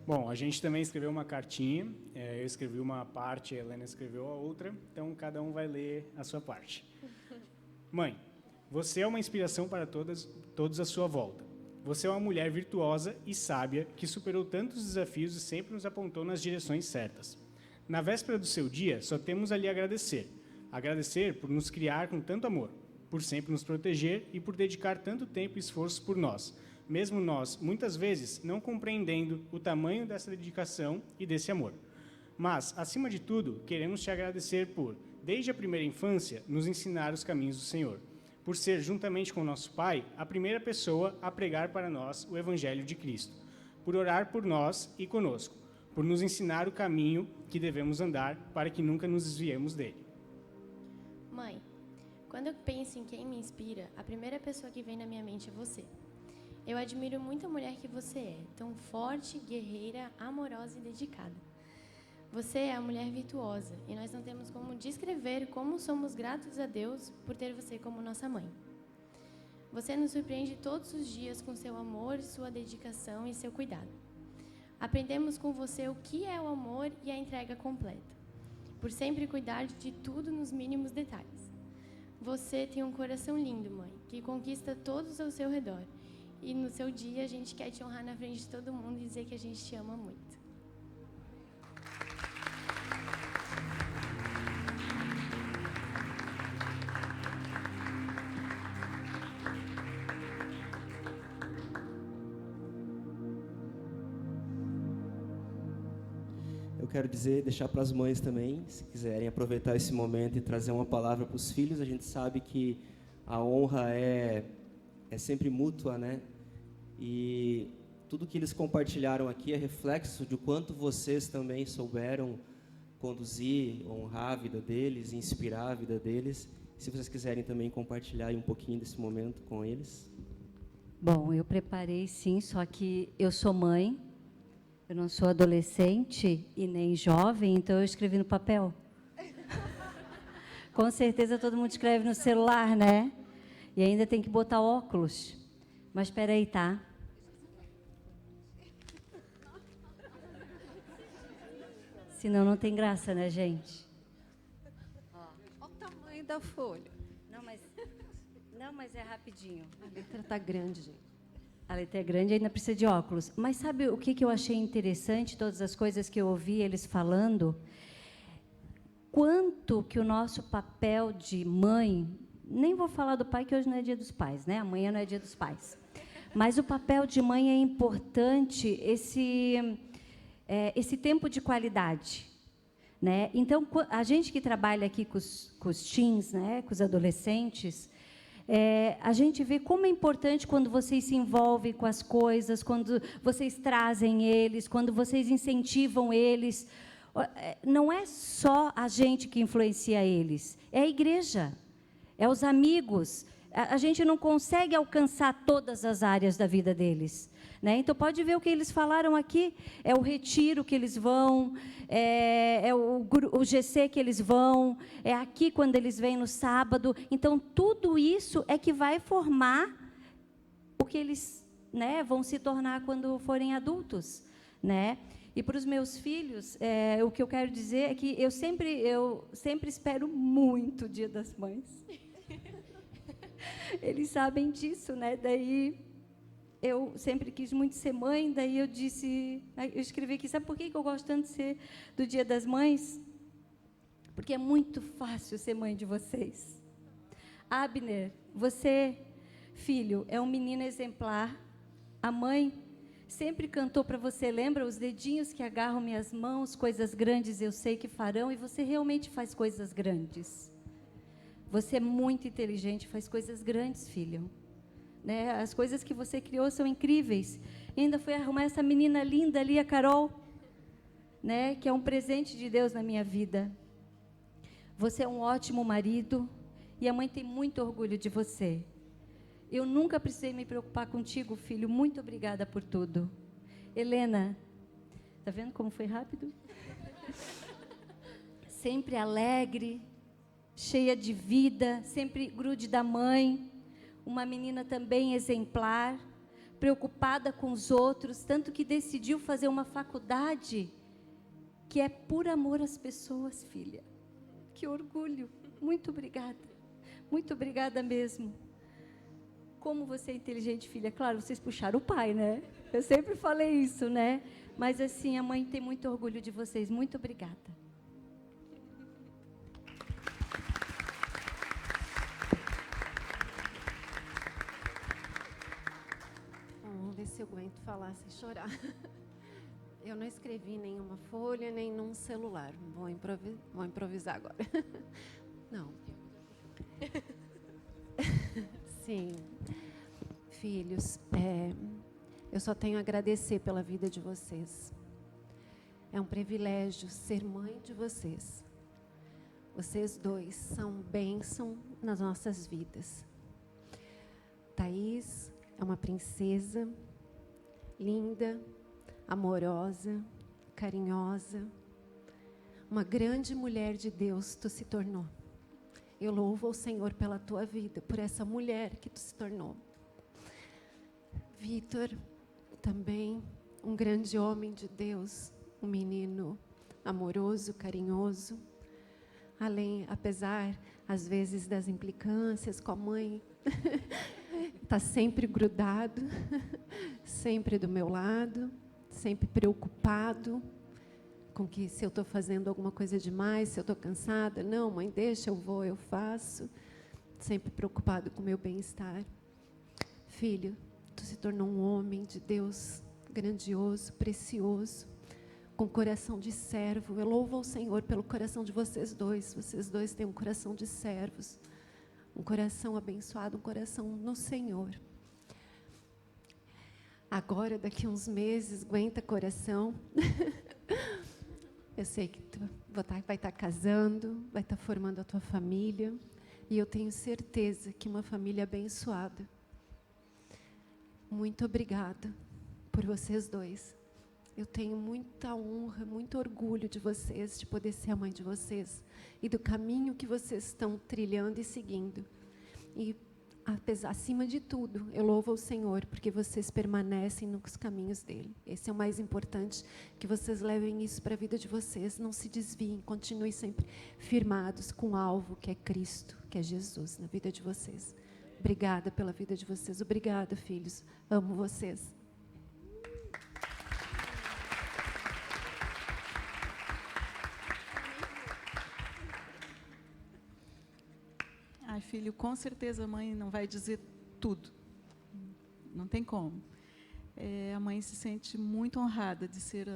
Bom, a gente também escreveu uma cartinha, eu escrevi uma parte, a Helena escreveu a outra, então cada um vai ler a sua parte. Mãe, você é uma inspiração para todos à sua volta. Você é uma mulher virtuosa e sábia que superou tantos desafios e sempre nos apontou nas direções certas. Na véspera do seu dia, só temos a lhe agradecer. Agradecer por nos criar com tanto amor, por sempre nos proteger e por dedicar tanto tempo e esforço por nós, mesmo nós, muitas vezes, não compreendendo o tamanho dessa dedicação e desse amor. Mas, acima de tudo, queremos te agradecer por, desde a primeira infância, nos ensinar os caminhos do Senhor, por ser, juntamente com nosso Pai, a primeira pessoa a pregar para nós o Evangelho de Cristo, por orar por nós e conosco, por nos ensinar o caminho que devemos andar para que nunca nos desviemos dele. Mãe, quando eu penso em quem me inspira, a primeira pessoa que vem na minha mente é você. Eu admiro muito a mulher que você é, tão forte, guerreira, amorosa e dedicada. Você é a mulher virtuosa e nós não temos como descrever como somos gratos a Deus por ter você como nossa mãe. Você nos surpreende todos os dias com seu amor, sua dedicação e seu cuidado. Aprendemos com você o que é o amor e a entrega completa, por sempre cuidar de tudo nos mínimos detalhes. você tem um coração lindo, mãe, que conquista todos ao seu redor. E no seu dia a gente quer te honrar na frente de todo mundo e dizer que a gente te ama muito. Eu quero deixar para as mães também, se quiserem aproveitar esse momento e trazer uma palavra para os filhos. A gente sabe que a honra é sempre mútua, né? E tudo que eles compartilharam aqui é reflexo de quanto vocês também souberam conduzir, honrar a vida deles, inspirar a vida deles. Se vocês quiserem também compartilhar aí um pouquinho desse momento com eles. Bom, eu preparei sim, só que eu sou mãe, eu não sou adolescente e nem jovem, então eu escrevi no papel. Com certeza todo mundo escreve no celular, né? E ainda tem que botar óculos. Mas espera aí, tá? Senão não tem graça, né, gente? Olha o tamanho da folha. Não, mas é rapidinho. A letra está grande, gente. A letra é grande e ainda precisa de óculos. Mas sabe o que eu achei interessante, todas as coisas que eu ouvi eles falando? Quanto que o nosso papel de mãe, nem vou falar do pai, que hoje não é dia dos pais, né? Amanhã não é dia dos pais. Mas o papel de mãe é importante, esse tempo de qualidade, né? Então, a gente que trabalha aqui com os teens, né? Com os adolescentes, a gente vê como é importante quando vocês se envolvem com as coisas, quando vocês trazem eles, quando vocês incentivam eles. Não é só a gente que influencia eles, é a igreja, é os amigos. A gente não consegue alcançar todas as áreas da vida deles, né? Então, pode ver o que eles falaram aqui, é o retiro que eles vão, é o GC que eles vão, é aqui quando eles vêm no sábado. Então, tudo isso é que vai formar o que eles, né, vão se tornar quando forem adultos, né? E para os meus filhos, o que eu quero dizer é que eu sempre espero muito o Dia das Mães. Eles sabem disso, né? Daí eu sempre quis muito ser mãe, daí eu escrevi aqui, sabe por que eu gosto tanto de ser do Dia das Mães? Porque é muito fácil ser mãe de vocês. Abner, você, filho, é um menino exemplar. A mãe sempre cantou para você, lembra? Os dedinhos que agarram minhas mãos, coisas grandes eu sei que farão, e você realmente faz coisas grandes. Você é muito inteligente, faz coisas grandes, filho. Né? As coisas que você criou são incríveis. E ainda foi arrumar essa menina linda ali, a Carol, né? Que é um presente de Deus na minha vida. Você é um ótimo marido e a mãe tem muito orgulho de você. Eu nunca precisei me preocupar contigo, filho. Muito obrigada por tudo. Helena, tá vendo como foi rápido? Sempre alegre, cheia de vida, sempre grude da mãe, uma menina também exemplar, preocupada com os outros, tanto que decidiu fazer uma faculdade que é por amor às pessoas, filha. Que orgulho, muito obrigada mesmo. Como você é inteligente, filha. Claro, vocês puxaram o pai, né? Eu sempre falei isso, né? Mas assim, a mãe tem muito orgulho de vocês, muito obrigada. Vamos ver se eu aguento falar sem chorar. Eu não escrevi em nenhuma folha, nem num celular. Vou improvisar agora. Não. Sim. Filhos, eu só tenho a agradecer pela vida de vocês. É um privilégio ser mãe de vocês. Vocês dois são bênção nas nossas vidas. Thaís é uma princesa, linda, amorosa, carinhosa, uma grande mulher de Deus tu se tornou. Eu louvo ao Senhor pela tua vida, por essa mulher que tu se tornou. Vitor, também um grande homem de Deus, um menino amoroso, carinhoso, apesar, às vezes, das implicâncias com a mãe, está sempre grudado, sempre do meu lado, sempre preocupado com que se eu estou fazendo alguma coisa demais, se eu estou cansada. Não, mãe, deixa, eu vou, eu faço. Sempre preocupado com o meu bem-estar. Filho, tu se tornou um homem de Deus grandioso, precioso, com coração de servo. Eu louvo ao Senhor pelo coração de vocês dois. Vocês dois têm um coração de servos, um coração abençoado, um coração no Senhor. Agora, daqui a uns meses, aguenta coração. Eu sei que tu vai estar casando, vai estar formando a tua família, e eu tenho certeza que uma família abençoada. Muito obrigada por vocês dois. Eu tenho muita honra, muito orgulho de vocês, de poder ser a mãe de vocês e do caminho que vocês estão trilhando e seguindo. E, acima de tudo, eu louvo ao Senhor, porque vocês permanecem nos caminhos dEle. Esse é o mais importante, que vocês levem isso para a vida de vocês, não se desviem, continuem sempre firmados com o alvo, que é Cristo, que é Jesus, na vida de vocês. Obrigada pela vida de vocês, obrigada, filhos, amo vocês. Ai, filho, com certeza a mãe não vai dizer tudo. Não tem como. A mãe se sente muito honrada de ser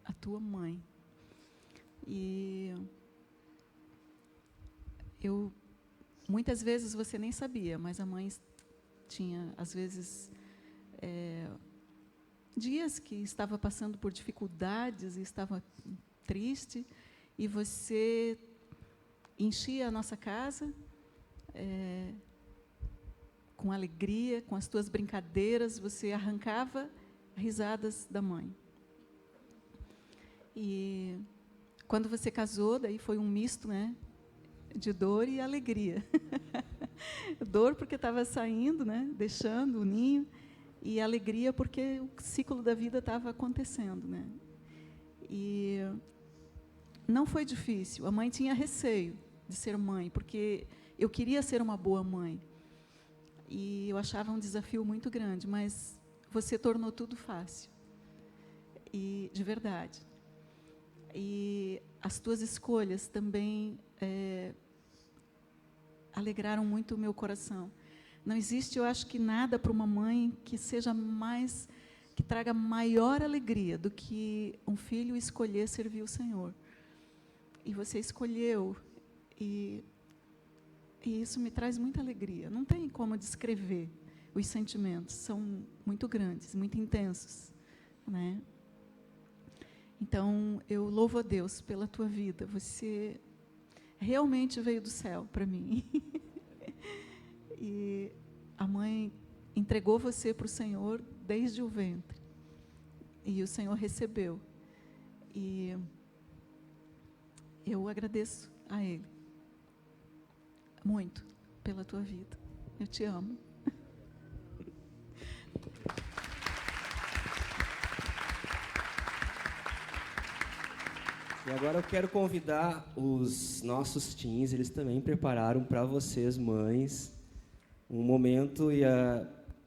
a tua mãe. E muitas vezes você nem sabia, mas a mãe tinha, às vezes, dias que estava passando por dificuldades e estava triste, e você enchia a nossa casa com alegria, com as tuas brincadeiras, você arrancava risadas da mãe. E quando você casou, daí foi um misto, né, de dor e alegria. Dor porque estava saindo, né, deixando o ninho, e alegria porque o ciclo da vida estava acontecendo, né. E não foi difícil. A mãe tinha receio de ser mãe, porque eu queria ser uma boa mãe. E eu achava um desafio muito grande, mas você tornou tudo fácil. E, de verdade. E as tuas escolhas também alegraram muito o meu coração. Não existe, eu acho que nada para uma mãe que seja mais, que traga maior alegria do que um filho escolher servir o Senhor. E você escolheu, e isso me traz muita alegria. Não tem como descrever. Os sentimentos são muito grandes, muito intensos, né? Então, eu louvo a Deus pela tua vida. Você realmente veio do céu para mim. E a mãe entregou você para o Senhor desde o ventre. E o Senhor recebeu. E eu agradeço a Ele muito pela tua vida. Eu te amo. E agora eu quero convidar os nossos teens, eles também prepararam para vocês, mães, um momento,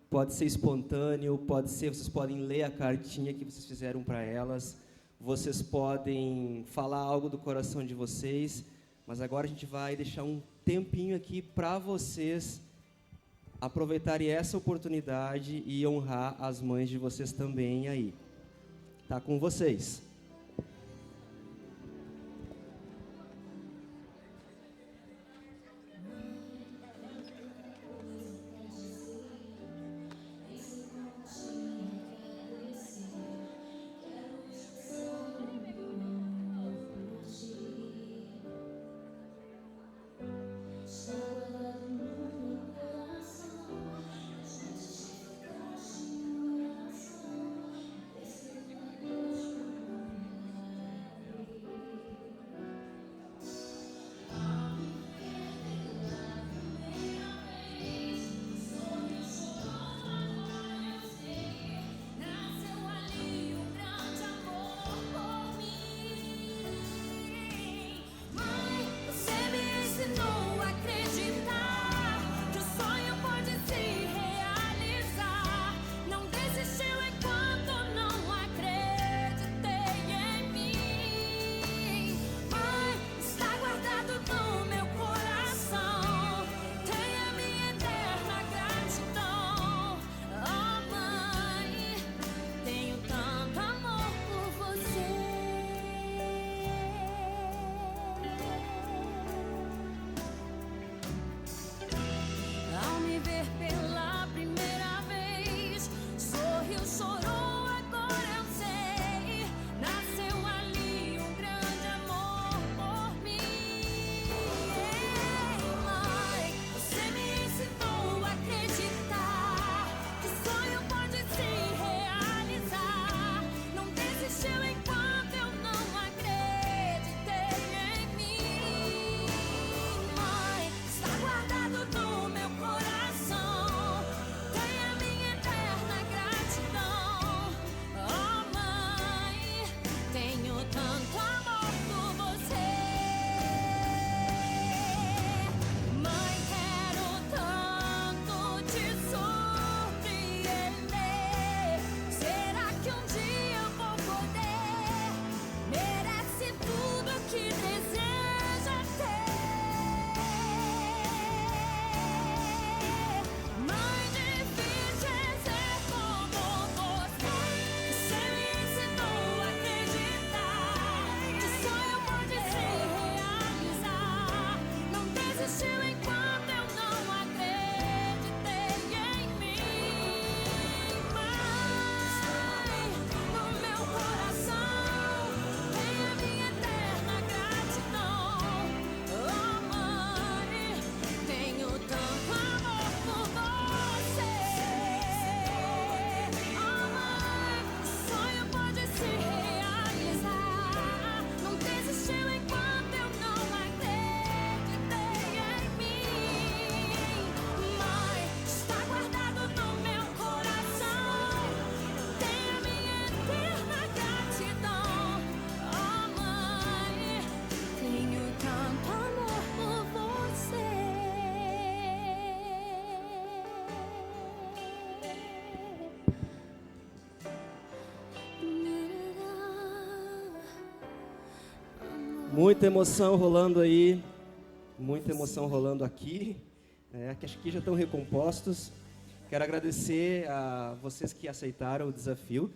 pode ser espontâneo, pode ser, vocês podem ler a cartinha que vocês fizeram para elas, vocês podem falar algo do coração de vocês, mas agora a gente vai deixar um tempinho aqui para vocês aproveitarem essa oportunidade e honrar as mães de vocês também aí. Tá com vocês. Muita emoção rolando aí, muita emoção rolando aqui, que acho que já estão recompostos. Quero agradecer a vocês que aceitaram o desafio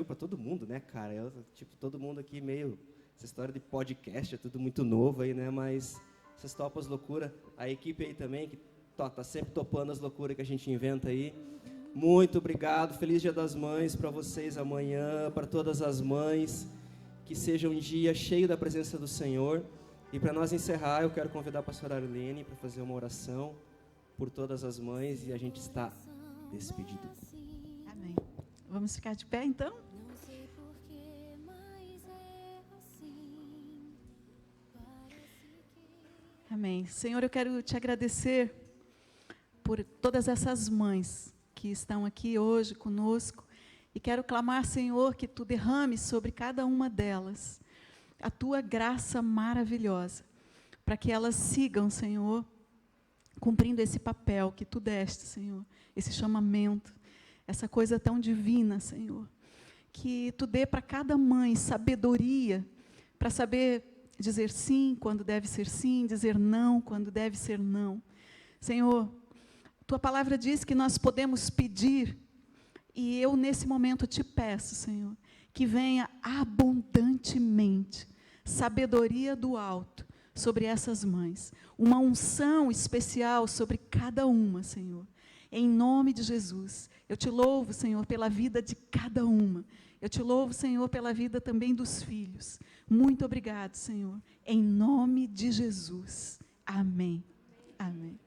para todo mundo, né, cara? Todo mundo aqui meio, essa história de podcast é tudo muito novo aí, né, mas vocês topam as loucuras, a equipe aí também, que tá sempre topando as loucuras que a gente inventa aí. Muito obrigado, feliz Dia das Mães para vocês amanhã, para todas as mães, que seja um dia cheio da presença do Senhor. E para nós encerrar, eu quero convidar a pastora Arlene para fazer uma oração por todas as mães e a gente está despedido. Amém. Vamos ficar de pé, então? Amém. Senhor, eu quero te agradecer por todas essas mães que estão aqui hoje conosco e quero clamar, Senhor, que tu derrame sobre cada uma delas a tua graça maravilhosa, para que elas sigam, Senhor, cumprindo esse papel que tu deste, Senhor, esse chamamento, essa coisa tão divina, Senhor, que tu dê para cada mãe sabedoria para saber dizer sim quando deve ser sim, dizer não quando deve ser não. Senhor, tua palavra diz que nós podemos pedir, e eu nesse momento te peço, Senhor, que venha abundantemente sabedoria do alto sobre essas mães, uma unção especial sobre cada uma, Senhor. Em nome de Jesus, eu te louvo, Senhor, pela vida de cada uma. Eu te louvo, Senhor, pela vida também dos filhos. Muito obrigado, Senhor. Em nome de Jesus. Amém. Amém.